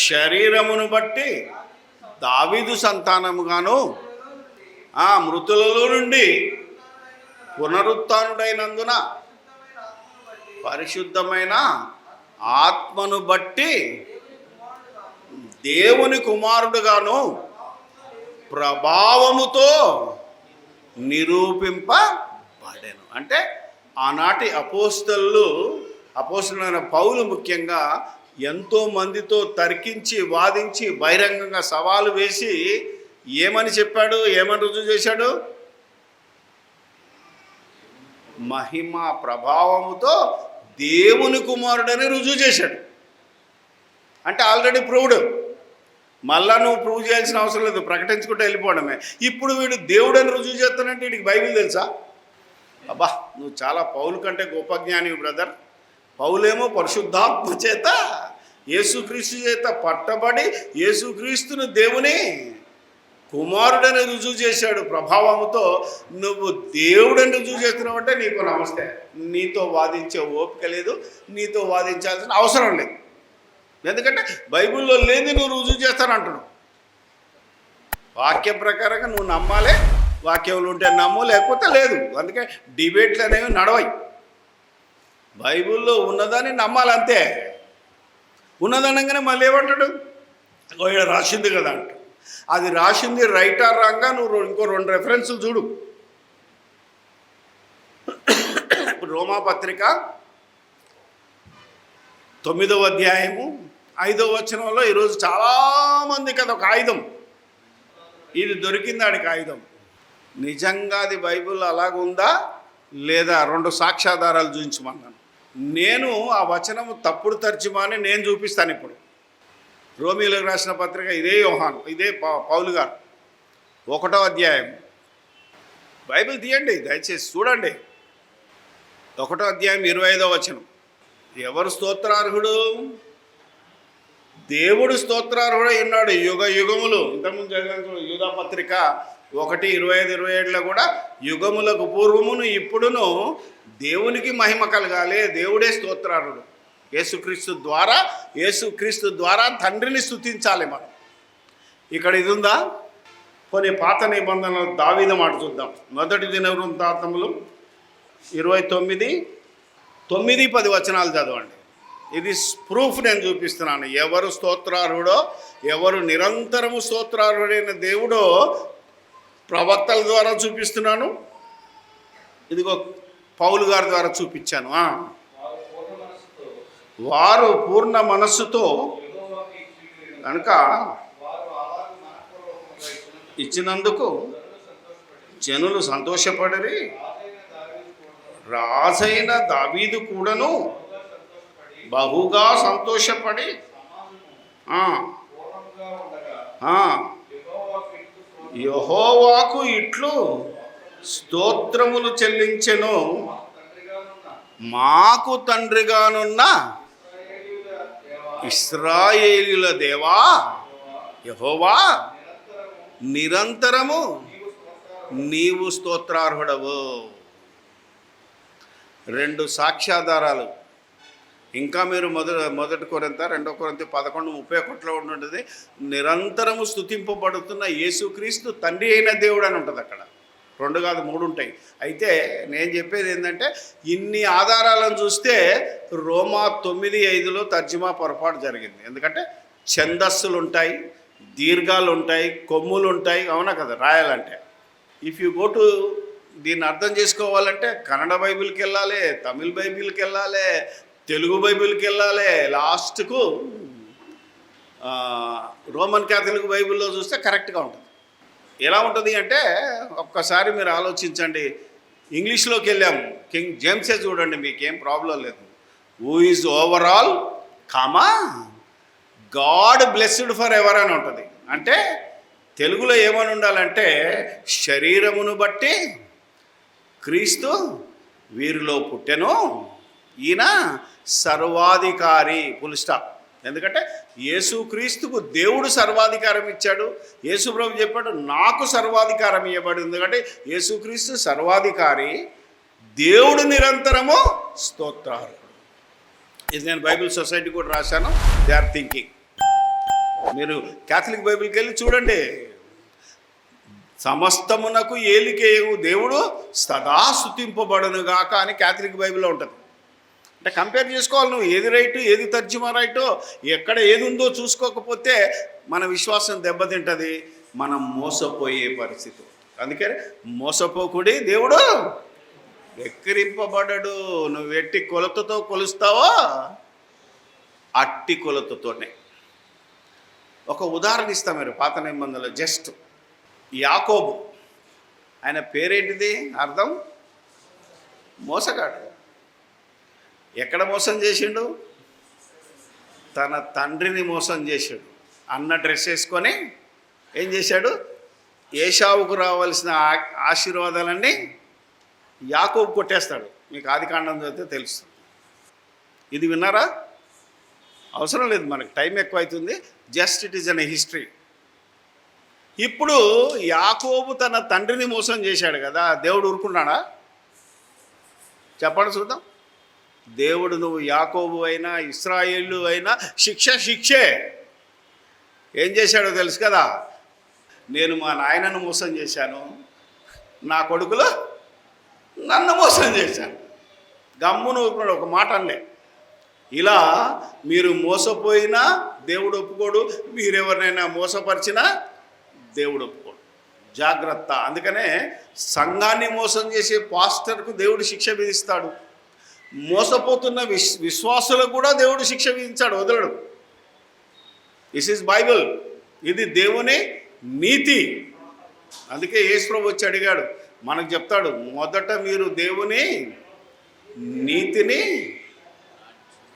శరీరమును బట్టి దావీదు సంతానముగాను మృతులలో నుండి పునరుత్థానుడైనందున పరిశుద్ధమైన ఆత్మను బట్టి దేవుని కుమారుడుగాను ప్రభావముతో నిరూపింపబడెను. అంటే ఆనాటి అపోస్తలుడైన పౌలు ముఖ్యంగా ఎంతో మందితో తర్కించి, వాదించి, బహిరంగంగా సవాలు వేసి ఏమని చెప్పాడు, ఏమని రుజువు చేశాడు? మహిమ ప్రభావముతో దేవుని కుమారుడని రుజువు చేశాడు. అంటే ఆల్రెడీ ప్రూవ్డ్. మళ్ళా నువ్వు ప్రూవ్ చేయాల్సిన అవసరం లేదు, ప్రకటించుకుంటూ వెళ్ళిపోవడమే. ఇప్పుడు వీడు దేవుడని రుజువు చేస్తానంటే వీడికి బైబిల్ తెలుసా? అబ్బా, నువ్వు చాలా పౌలు కంటే గొప్ప జ్ఞానివి బ్రదర్. పౌలేమో పరిశుద్ధాత్మ చేత యేసుక్రీస్తు చేత పట్టబడి యేసుక్రీస్తును దేవుని కుమారుడని రుజువు చేశాడు ప్రభావంతో. నువ్వు దేవుడని రుజువు చేస్తున్నావు అంటే నీకు నమస్తే. నీతో వాదించే ఓపిక లేదు, నీతో వాదించాల్సిన అవసరం లేదు. ఎందుకంటే బైబిల్లో లేని నువ్వు రుజువు చేస్తానంటున్నావు. వాక్యం ప్రకారంగా నువ్వు నమ్మాలి, వాక్యంలో ఉంటే నమ్ము, లేకపోతే లేదు. అందుకే డిబేట్లు అనేవి నడవాయి. బైబిల్లో ఉన్నదాన్ని నమ్మాలంతే. ఉన్నదనగానే మళ్ళీ ఏమంటాడు, ఇక్కడ రాసింది కదా అంట. అది రాసింది రైటా రాంగా నువ్వు ఇంకో 2 రెఫరెన్సులు చూడు. ఇప్పుడు రోమాపత్రిక 9వ అధ్యాయము 5వ వచనంలో ఈరోజు చాలామందికి అది ఒక ఆయుధం. ఇది దొరికింది ఆడికి ఆయుధం. నిజంగా అది బైబిల్ అలాగుందా లేదా 2 సాక్ష్యాధారాలు చూపించమన్నాను. నేను ఆ వచనము తప్పుడు తర్జుమాని నేను చూపిస్తాను. ఇప్పుడు రోమీయులకు రాసిన పత్రిక ఇదే యోహాను, ఇదే పౌలు గారు 1వ అధ్యాయం. బైబిల్ తీయండి దయచేసి చూడండి. 1వ అధ్యాయం 25వ వచనం. ఎవరు స్తోత్రార్హుడు? దేవుడు స్తోత్రార్హుడై ఉన్నాడు యుగ యుగములు. ఇంతకుముందు చదివిన యూదా పత్రిక 1:25-27లో కూడా యుగములకు పూర్వమును ఇప్పుడును దేవునికి మహిమ కలగాలి, దేవుడే స్తోత్రార్హుడు. యేసుక్రీస్తు ద్వారా తండ్రిని స్తుతించాలి మనం. ఇక్కడ ఇది ఉందా? కొన్ని పాత నిబంధనలు దావీదు మాట చూద్దాం. 1 దినవృత్తాంతములు 29:9-10 వచనాలు చదవండి. ఇది ప్రూఫ్ నేను చూపిస్తున్నాను. ఎవరు స్తోత్రార్హుడో, ఎవరు నిరంతరము స్తోత్రార్హుడైన దేవుడో ప్రవక్తల ద్వారా చూపిస్తున్నాను. ఇదిగో పౌలు గారి ద్వారా చూపించాను. వారు పూర్ణ మనస్సుతో కనుక ఇచ్చినందుకు జనులు సంతోషపడరి. రాజైన దావీదు కూడాను బహుగా సంతోషపడి యెహోవాకు ఇట్లు స్తోత్రములు చెల్లించెను. మాకు తండ్రిగానున్న ఇశ్రాయేలీయుల దేవా యెహోవా, నిరంతరము నీవు స్తోత్రార్హుడవు. 2 సాక్ష్యాధారాలు. ఇంకా మీరు మొదటి కొరింథ 2 కొరింథీ 11:31లో ఉంటుంది. నిరంతరము స్తుతింపబడుతున్న యేసుక్రీస్తు తండ్రి అయిన దేవుడు అని ఉంటుంది. అక్కడ 2 కాదు 3 ఉంటాయి. అయితే నేను చెప్పేది ఏంటంటే, ఇన్ని ఆధారాలను చూస్తే రోమా 9:5లో తర్జుమా పొరపాటు జరిగింది. ఎందుకంటే ఛందస్సులు ఉంటాయి, దీర్ఘాలు ఉంటాయి, కొమ్ములు ఉంటాయి, అవునా కదా రాయాలంటే. ఇఫ్ యూ గో టు దీన్ని అర్థం చేసుకోవాలంటే కన్నడ బైబిల్కి వెళ్ళాలి, తమిళ్ బైబిల్కి వెళ్ళాలి, తెలుగు బైబిల్కి వెళ్ళాలి, లాస్ట్కు రోమన్ క్యాథలిక్ బైబిల్లో చూస్తే కరెక్ట్గా ఉంటుంది. ఎలా ఉంటుంది అంటే ఒక్కసారి మీరు ఆలోచించండి. ఇంగ్లీష్లోకి వెళ్ళాము, కింగ్ జేమ్సే చూడండి, మీకేం ప్రాబ్లం లేదు. Who is overall comma God blessed for ever అని ఉంటుంది. అంటే తెలుగులో ఏమని ఉండాలంటే, శరీరమును బట్టి క్రీస్తు వీరిలో పుట్టెను, ఈయన సర్వాధికారి, ఫుల్ స్టాప్. ఎందుకంటే యేసుక్రీస్తుకు దేవుడు సర్వాధికారం ఇచ్చాడు. యేసుప్రభు చెప్పాడు, నాకు సర్వాధికారం ఇవ్వబడి. ఎందుకంటే యేసుక్రీస్తు సర్వాధికారి, దేవుడు నిరంతరము స్తోత్రార్హుడు. ఇది నేను బైబిల్ సొసైటీ కూడా రాశాను. They are thinking. మీరు క్యాథలిక్ బైబిల్కి వెళ్ళి చూడండి. సమస్తమునకు ఏలికేయు దేవుడు సదా స్తుతింపబడునుగాక అని క్యాథలిక్ బైబిల్లో ఉంటుంది. అంటే కంపేర్ చేసుకోవాలి నువ్వు, ఏది రైటు ఏది తర్జుమా రైటో, ఎక్కడ ఏది ఉందో చూసుకోకపోతే మన విశ్వాసం దెబ్బతింటుంది, మనం మోసపోయే పరిస్థితి. అందుకని మోసపోకుడి, దేవుడు వెక్కిరింపబడడు. నువ్వు ఎట్టి కొలతతో కొలుస్తావో అట్టి కొలతతోనే. ఒక ఉదాహరణ ఇస్తా. మీరు పాత నిబంధనలో జస్ట్ యాకోబు, ఆయన పేరేంటిది? అర్థం మోసగాడు. ఎక్కడ మోసం చేసిండు? తన తండ్రిని మోసం చేశాడు. అన్న డ్రెస్ వేసుకొని ఏం చేశాడు, ఏశావుకు రావాల్సిన ఆశీర్వాదాలన్నీ యాకోబు కొట్టేస్తాడు. మీకు ఆదికాండం చదివితే తెలుస్తుంది. ఇది విన్నారా? అవసరం లేదు, మనకి టైం ఎక్కువ అవుతుంది. Just it is an history. ఇప్పుడు యాకోబు తన తండ్రిని మోసం చేశాడు కదా, దేవుడు ఊరుకున్నాడా? చెప్పండి చూద్దాం. దేవుడు నువ్వు యాకోబు అయినా ఇశ్రాయేలు అయినా శిక్షే. ఏం చేశాడో తెలుసు కదా, నేను మా నాయనను మోసం చేశాను, నా కొడుకులు నన్ను మోసం చేశాను. గమ్మును ఊరుకున్నాడు, ఒక మాట అనలే. ఇలా మీరు మోసపోయినా దేవుడు ఒప్పుకోడు, మీరెవరినైనా మోసపరిచినా దేవుడు ఒప్పుకోడు. జాగ్రత్త. అందుకనే సంఘాన్ని మోసం చేసే పాస్టర్కు దేవుడు శిక్ష విధిస్తాడు. మోసపోతున్న విశ్వాసులకు కూడా దేవుడు శిక్ష విధించాడు, వదలడు. This is Bible. ఇది దేవుని నీతి. అందుకే యేసు ప్రభువు వచ్చి అడిగాడు, మనకు చెప్తాడు, మొదట మీరు దేవుని నీతిని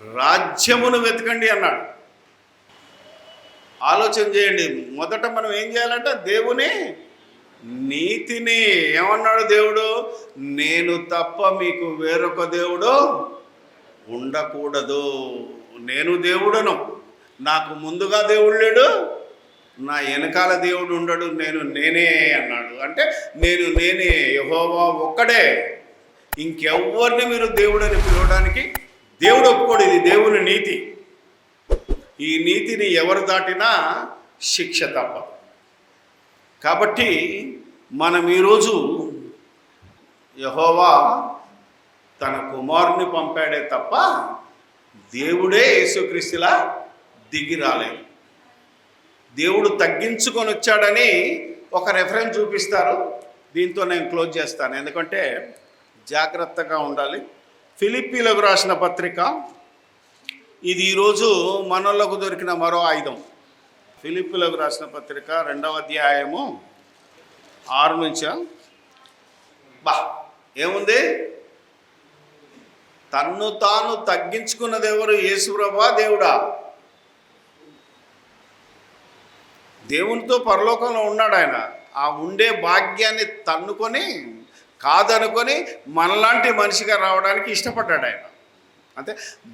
రాజ్యమును వెతకండి అన్నాడు. ఆలోచన చేయండి. మొదట మనం ఏం చేయాలంటే దేవుని నీతిని. ఏమన్నాడు దేవుడు? నేను తప్ప మీకు వేరొక దేవుడు ఉండకూడదు. నేను దేవుడను, నాకు ముందుగా దేవుడు లేడు, నా వెనకాల దేవుడు ఉండడు, నేనే అన్నాడు. అంటే నేనే యెహోవా ఒక్కడే, ఇంకెవ్వరిని మీరు దేవుడని పిలవడానికి దేవుడు ఒప్పుకోడు. ఇది దేవుని నీతి. ఈ నీతిని ఎవరు దాటినా శిక్ష తప్పదు. కాబట్టి మనం ఈరోజు యెహోవా తన కుమారుని పంపాడే తప్ప దేవుడే యేసుక్రీస్తులా దిగి రాలేదు. దేవుడు తగ్గించుకొని వచ్చాడని ఒక రెఫరెన్స్ చూపిస్తారు. దీంతో నేను క్లోజ్ చేస్తాను, ఎందుకంటే జాగ్రత్తగా ఉండాలి. ఫిలిప్పీలకు రాసిన పత్రిక, ఇది ఈరోజు మనోళ్ళకు దొరికిన మరో ఆయుధం. ఫిలిప్పీలకు రాసిన పత్రిక 2వ అధ్యాయము 6 నుంచి ఏముంది? తన్ను తాను తగ్గించుకున్నది ఎవరు? యేసుప్రభువా దేవుడా? దేవునితో పరలోకంలో ఉన్నాడు ఆయన. ఆ ఉండే భాగ్యాన్ని తన్నుకొని కాదనుకొని మనలాంటి మనిషిగా రావడానికి ఇష్టపడ్డాడు ఆయన. అంటే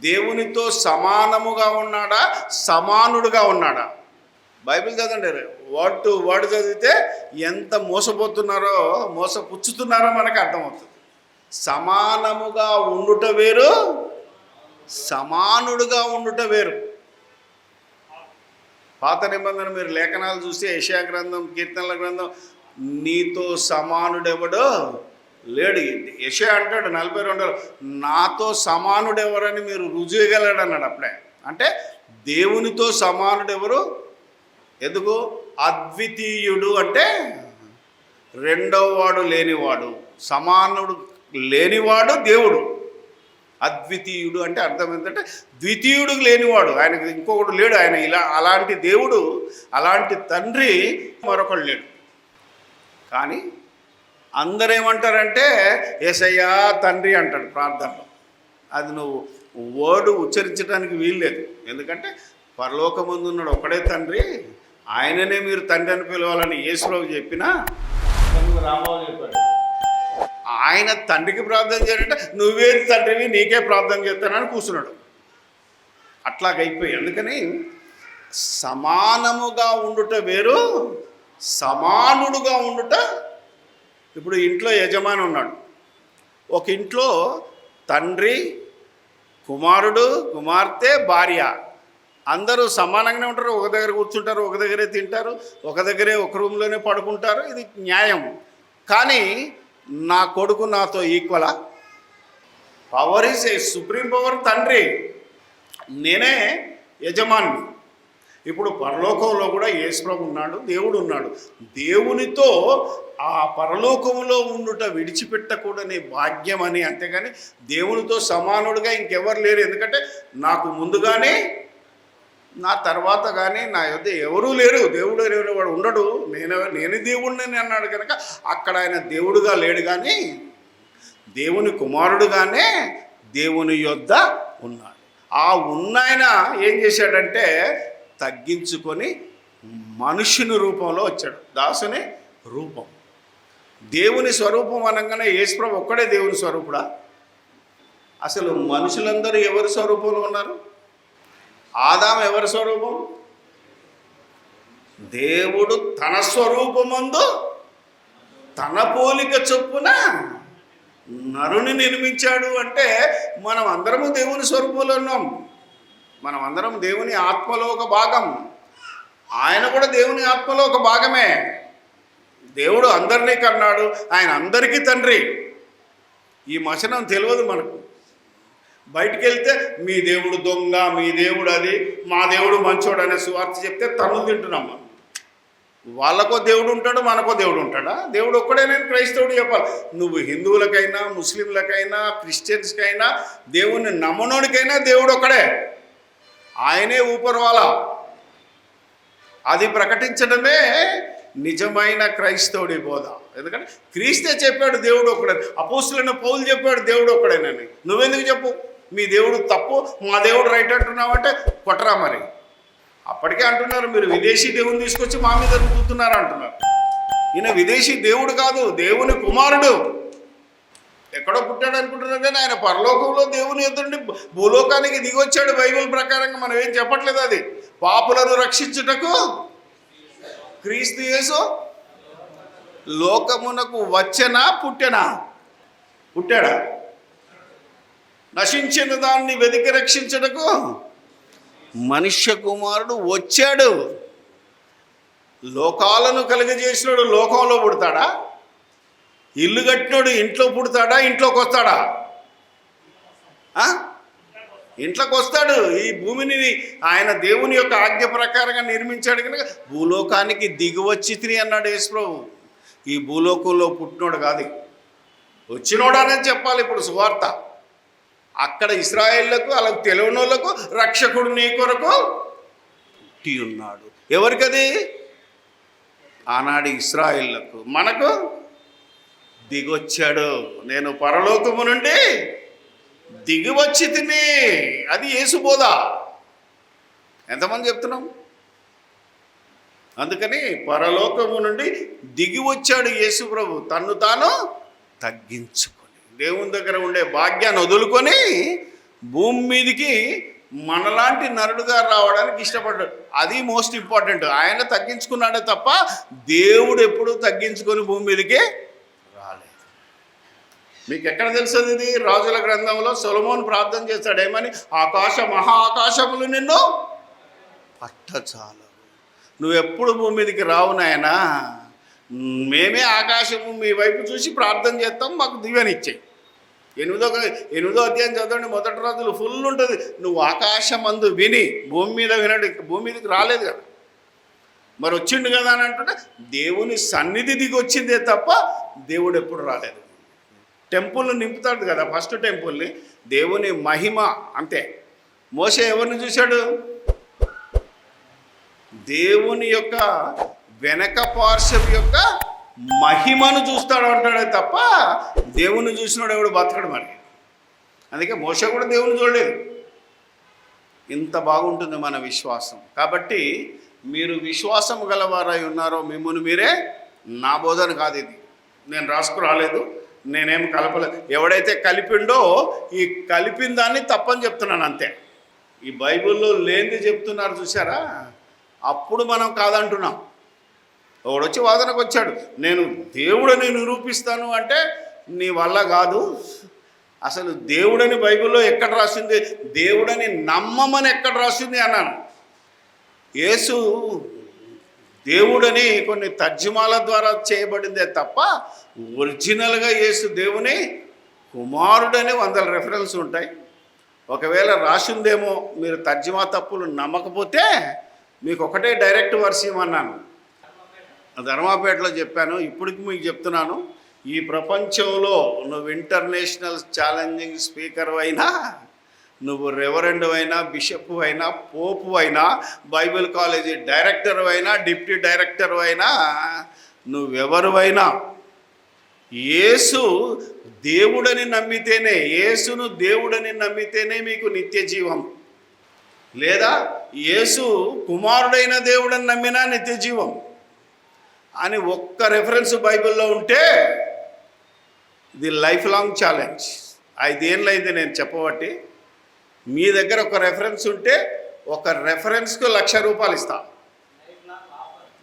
దేవునితో సమానముగా ఉన్నాడా, సమానుడుగా ఉన్నాడా? బైబిల్ చదవండి, వర్డ్ టు వర్డ్ చదివితే ఎంత మోసపుచ్చుతున్నారో మనకు అర్థమవుతుంది. సమానముగా ఉండుట వేరు, సమానుడుగా ఉండుట వేరు. పాత నిబంధన మీరు లేఖనాలు చూస్తే యెషయా గ్రంథం, కీర్తనల గ్రంథం, నీతో సమానుడెవడో లేడు. యెషయా అంటాడు 42, నాతో సమానుడెవరని మీరు రుజువగలడు అన్నాడు. అప్పుడే అంటే దేవునితో సమానుడెవరు? ఎందుకు? అద్వితీయుడు అంటే రెండవ వాడు లేనివాడు, సమానుడు లేనివాడు దేవుడు. అద్వితీయుడు అంటే అర్థం ఏంటంటే ద్వితీయుడు లేనివాడు, ఆయనకు ఇంకొకడు లేడు. ఆయన అలాంటి దేవుడు, అలాంటి తండ్రి మరొకడు లేడు. కానీ అందరేమంటారంటే యేసయ్యా తండ్రి అంటాడు ప్రార్థనలో. అది నువ్వు వర్డ్ ఉచ్చరించడానికి వీల్లేదు. ఎందుకంటే పరలోకమందు ఉన్నాడు ఒకడే తండ్రి, ఆయననే మీరు తండ్రి అని పిలవాలని యేసుప్రభువు చెప్పినా రాంబాబు చెప్పాడు. ఆయన తండ్రికి ప్రార్థన చేయాలంటే నువ్వేది తండ్రివి, నీకే ప్రార్థన చేస్తానని కూర్చున్నాడు. అట్లాగైపోయి. అందుకని సమానముగా ఉండుట వేరు, సమానుడుగా ఉండుట. ఇప్పుడు ఇంట్లో యజమాని ఉన్నాడు. ఒక ఇంట్లో తండ్రి, కుమారుడు, కుమార్తె, భార్య అందరూ సమానంగానే ఉంటారు. ఒక దగ్గర కూర్చుంటారు, ఒక దగ్గరే తింటారు, ఒక దగ్గరే ఒక రూమ్లోనే పడుకుంటారు. ఇది న్యాయం. కానీ నా కొడుకు నాతో ఈక్వలా? Power is a supreme power. తండ్రి, నేనే యజమాని. ఇప్పుడు పరలోకంలో కూడా యేసుప్రభు ఉన్నాడు, దేవుడు ఉన్నాడు. దేవునితో ఆ పరలోకంలో ఉండుట విడిచిపెట్టకూడని భాగ్యం అని. అంతేగాని దేవునితో సమానుడుగా ఇంకెవరు లేరు. ఎందుకంటే నాకు ముందుగానే, నా తర్వాత కానీ నా యొద్ద ఎవరూ లేరు. దేవుడు వాడు ఉండడు. నేను దేవుడిని అన్నాడు కనుక అక్కడ ఆయన దేవుడుగా లేడు, కానీ దేవుని కుమారుడుగానే దేవుని యొద్ద ఉన్నాడు. ఆ ఉన్నాయన ఏం చేశాడంటే తగ్గించుకొని మనుష్యుని రూపంలో వచ్చాడు. దాసుని రూపం. దేవుని స్వరూపం అనగానే యేసుప్రభు ఒక్కడే దేవుని స్వరూపుడా? అసలు మనుషులందరూ ఎవరి స్వరూపంలో ఉన్నారు? ఆదాము ఎవరి స్వరూపం? దేవుడు తన స్వరూపమందు తన పోలిక చొప్పున నరుని నిర్మించాడు. అంటే మనం అందరము దేవుని స్వరూపంలో ఉన్నాం. మనం అందరం దేవుని ఆత్మలో ఒక భాగం. ఆయన కూడా దేవుని ఆత్మలో ఒక భాగమే. దేవుడు అందరినీ కన్నాడు, ఆయన అందరికీ తండ్రి. ఈ వచనం తెలియదు మనకు. బయటికి వెళ్తే మీ దేవుడు దొంగ, మీ దేవుడు అది, మా దేవుడు మంచోడు అనే సువార్త చెప్తే తనులు తింటున్నాం మనం. వాళ్ళకో దేవుడు ఉంటాడు, మనకో దేవుడు ఉంటాడా? దేవుడు ఒక్కడే. నేను క్రైస్తవుడు చెప్పాలి. నువ్వు హిందువులకైనా, ముస్లింలకైనా, క్రిస్టియన్స్కైనా, దేవుణ్ణి నమ్మనోడికైనా దేవుడు ఒక్కడే. ఆయనే ఊపర్వాల. అది ప్రకటించడమే నిజమైన క్రైస్తవుడి బోధ. ఎందుకంటే క్రీస్తే చెప్పాడు దేవుడు ఒక్కడే. అపోస్తులైన పౌలు చెప్పాడు దేవుడు ఒక్కడేనని. నువ్వెందుకు చెప్పు మీ దేవుడు తప్పు, మా దేవుడు రైట్ అంటున్నావంటే కొట్టరా మరి. అప్పటికే అంటున్నారు మీరు విదేశీ దేవుని తీసుకొచ్చి మా మీద రుద్దుతున్నారు అంటున్నారు. ఈయన విదేశీ దేవుడు కాదు, దేవుని కుమారుడు. ఎక్కడో పుట్టాడు అనుకుంటున్నారు కానీ ఆయన పరలోకంలో దేవుని ఎదురుండి భూలోకానికి దిగొచ్చాడు. బైబిల్ ప్రకారంగా మనం ఏం చెప్పట్లేదు. అది పాపులను రక్షించుటకు క్రీస్తు యేసు లోకమునకు వచ్చెనా పుట్టాడా? నశించిన దాన్ని వెతికి రక్షించుటకు మనుష్య కుమారుడు వచ్చాడు. లోకాలను కలుగజేసినాడు లోకంలో పుడతాడా? ఇల్లు కట్టినోడు ఇంట్లో పుడతాడా? ఇంట్లోకి వస్తాడా? ఇంట్లోకి వస్తాడు. ఈ భూమిని ఆయన దేవుని యొక్క ఆజ్ఞ ప్రకారంగా నిర్మించాడు కనుక భూలోకానికి దిగివచ్చి తిని అన్నాడు యేసుప్రభు. ఈ భూలోకంలో పుట్టినోడు కాదు, వచ్చినోడనే చెప్పాలి ఇప్పుడు సువార్త. అక్కడ ఇశ్రాయేళ్లకు అలా తెలియనోళ్లకు రక్షకుడు నీ కొరకు పుట్టి ఉన్నాడు. ఎవరికది? ఆనాడు ఇశ్రాయేళ్లకు. మనకు దిగొచ్చాడు. నేను పరలోకము నుండి దిగివచ్చి తిని. అది యేసు బోధ. ఎంతమంది చెప్తున్నాం? అందుకని పరలోకము నుండి దిగి వచ్చాడు యేసు ప్రభు. తన్ను తాను తగ్గించుకొని దేవుని దగ్గర ఉండే భాగ్యాన్ని వదులుకొని భూమి మీదకి మనలాంటి నరుడుగా రావడానికి ఇష్టపడ్డాడు. అది మోస్ట్ ఇంపార్టెంట్. ఆయన తగ్గించుకున్నాడే తప్ప దేవుడు ఎప్పుడూ తగ్గించుకొని భూమి మీదకి రాలేదు. మీకు ఎక్కడ తెలుస్తుంది ఇది? రాజుల గ్రంథంలో సొలొమోను ప్రార్థన చేస్తాడు. ఏమని? మహా ఆకాశములు నిన్ను పట్టచాలవు. నువ్వెప్పుడు భూమి మీదకి రావు నాయనా, మేమే ఆకాశము మీ వైపు చూసి ప్రార్థన చేస్తాం, మాకు దీవెనిచ్చాయి. 8వ అధ్యాయం చదవండి. మొదటి రోజులు ఫుల్ ఉంటుంది. నువ్వు ఆకాశమందు విని భూమి మీద వినడు. భూమి మీదకి రాలేదు కదా, మరి వచ్చిండు కదా అని అంటుంటే దేవుని సన్నిధి దిగి వచ్చిందే తప్ప దేవుడు ఎప్పుడు రాలేదు. టెంపుల్ని నింపుతాడు కదా, ఫస్ట్ టెంపుల్ని. దేవుని మహిమ అంతే. మోషే ఎవరిని చూశాడు? దేవుని యొక్క వెనక పార్శ్వం యొక్క మహిమను చూస్తాడు అంటాడే తప్ప దేవుని చూసినాడు ఎవడు బతకడు మరి. అందుకే మోషే కూడా దేవుని చూడలేదు. ఇంత బాగుంటుంది మన విశ్వాసం. కాబట్టి మీరు విశ్వాసం గలవారై ఉన్నారో మిమ్మల్ని మీరే. నా బోధన కాదు ఇది, నేను రాసుకురాలేదు, నేనేం కలపలేదు. ఎవడైతే కలిపిండో ఈ కలిపిన దాన్ని తప్పని చెప్తున్నాను అంతే. ఈ బైబిల్లో లేనిది చెప్తున్నారు చూసారా, అప్పుడు మనం కాదంటున్నాం. ఒకడొచ్చి వాదనకు వచ్చాడు, నేను దేవుడని నిరూపిస్తాను అంటే నీ వల్ల కాదు. అసలు దేవుడని బైబిల్లో ఎక్కడ రాసింది? దేవుడని నమ్మమని ఎక్కడ రాసింది అన్నాను. యేసు దేవుడని కొన్ని తర్జుమాల ద్వారా చేయబడిందే తప్ప ఒరిజినల్గా యేసు దేవుని కుమారుడని 100 రెఫరెన్స్ ఉంటాయి. ఒకవేళ రాసిందేమో మీరు తర్జుమా తప్పులు నమ్మకపోతే మీకు ఒకటే డైరెక్ట్ వర్షం అన్నాను. ధర్మాపేటలో చెప్పాను, ఇప్పటికి మీకు చెప్తున్నాను. ఈ ప్రపంచంలో నువ్వు ఇంటర్నేషనల్ ఛాలెంజింగ్ స్పీకర్ అయినా, నువ్వు రెవరెండ్ అయినా, బిషప్ అయినా, పోపు అయినా, బైబిల్ కాలేజీ డైరెక్టర్ అయినా, డిప్యూటీ డైరెక్టర్ అయినా, నువ్వెవరువైనా యేసు దేవుడని నమ్మితేనే, యేసును దేవుడని నమ్మితేనే మీకు నిత్య జీవం. లేదా యేసు కుమారుడైన దేవుడని నమ్మినా నిత్య జీవం అని ఒక్క రెఫరెన్స్ బైబిల్లో ఉంటే ఇది లైఫ్ లాంగ్ ఛాలెంజ్. 5 ఏళ్ళు అయింది నేను చెప్పబట్టి. మీ దగ్గర ఒక రెఫరెన్స్ ఉంటే ఒక రెఫరెన్స్కు ₹1,00,000 ఇస్తా.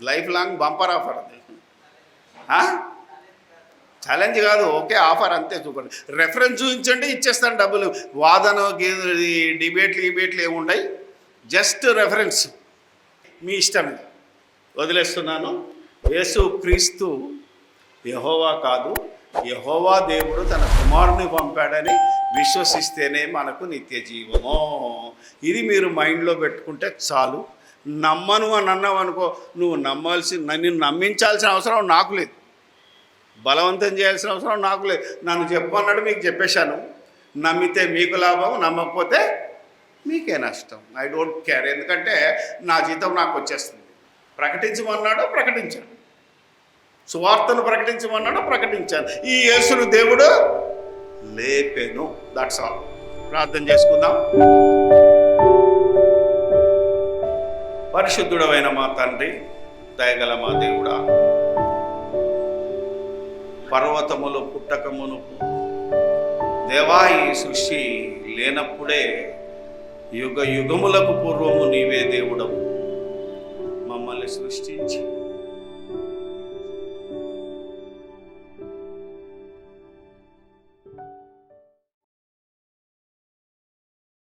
లైఫ్ లాంగ్ బంపర్ ఆఫర్ అది. ఛాలెంజ్ కాదు, ఓకే ఆఫర్ అంతే. చూపండి, రెఫరెన్స్ చూపించండి, ఇచ్చేస్తాను డబ్బులు. వాదన డిబేట్లు ఏముండయి, జస్ట్ రెఫరెన్స్. మీ ఇష్టం, వదిలేస్తున్నాను. యేసు క్రీస్తు యెహోవా కాదు, యెహోవా దేవుడు తన కుమారుని పంపాడని విశ్వసిస్తేనే మనకు నిత్య జీవము. ఇది మీరు మైండ్లో పెట్టుకుంటే చాలు. నమ్మను అని అన్నావు అనుకో, నువ్వు నన్ను నమ్మించాల్సిన అవసరం నాకు లేదు, బలవంతం చేయాల్సిన అవసరం నాకు లేదు. నన్ను చెప్పన్నాడు, మీకు చెప్పేశాను. నమ్మితే మీకు లాభం, నమ్మకపోతే మీకే నష్టం. ఐ డోంట్ కేర్, ఎందుకంటే నా జీతం నాకు వచ్చేస్తుంది. ప్రకటించమన్నాడు, ప్రకటించాను. సువార్తను ప్రకటించమన్నాడు, ప్రకటించాను. ఈ యేసును దేవుడు లేపెను. That's all. ప్రార్థన చేసుకుందాం. పరిశుద్ధుడమైన మా తండ్రి, దయగల మా దేవుడా, పర్వతములు పుట్టకమునుపు దేవా, ఈ సృష్టి లేనప్పుడే యుగ యుగములకు పూర్వము నీవే దేవుడవు మమ్మల్ని సృష్టించి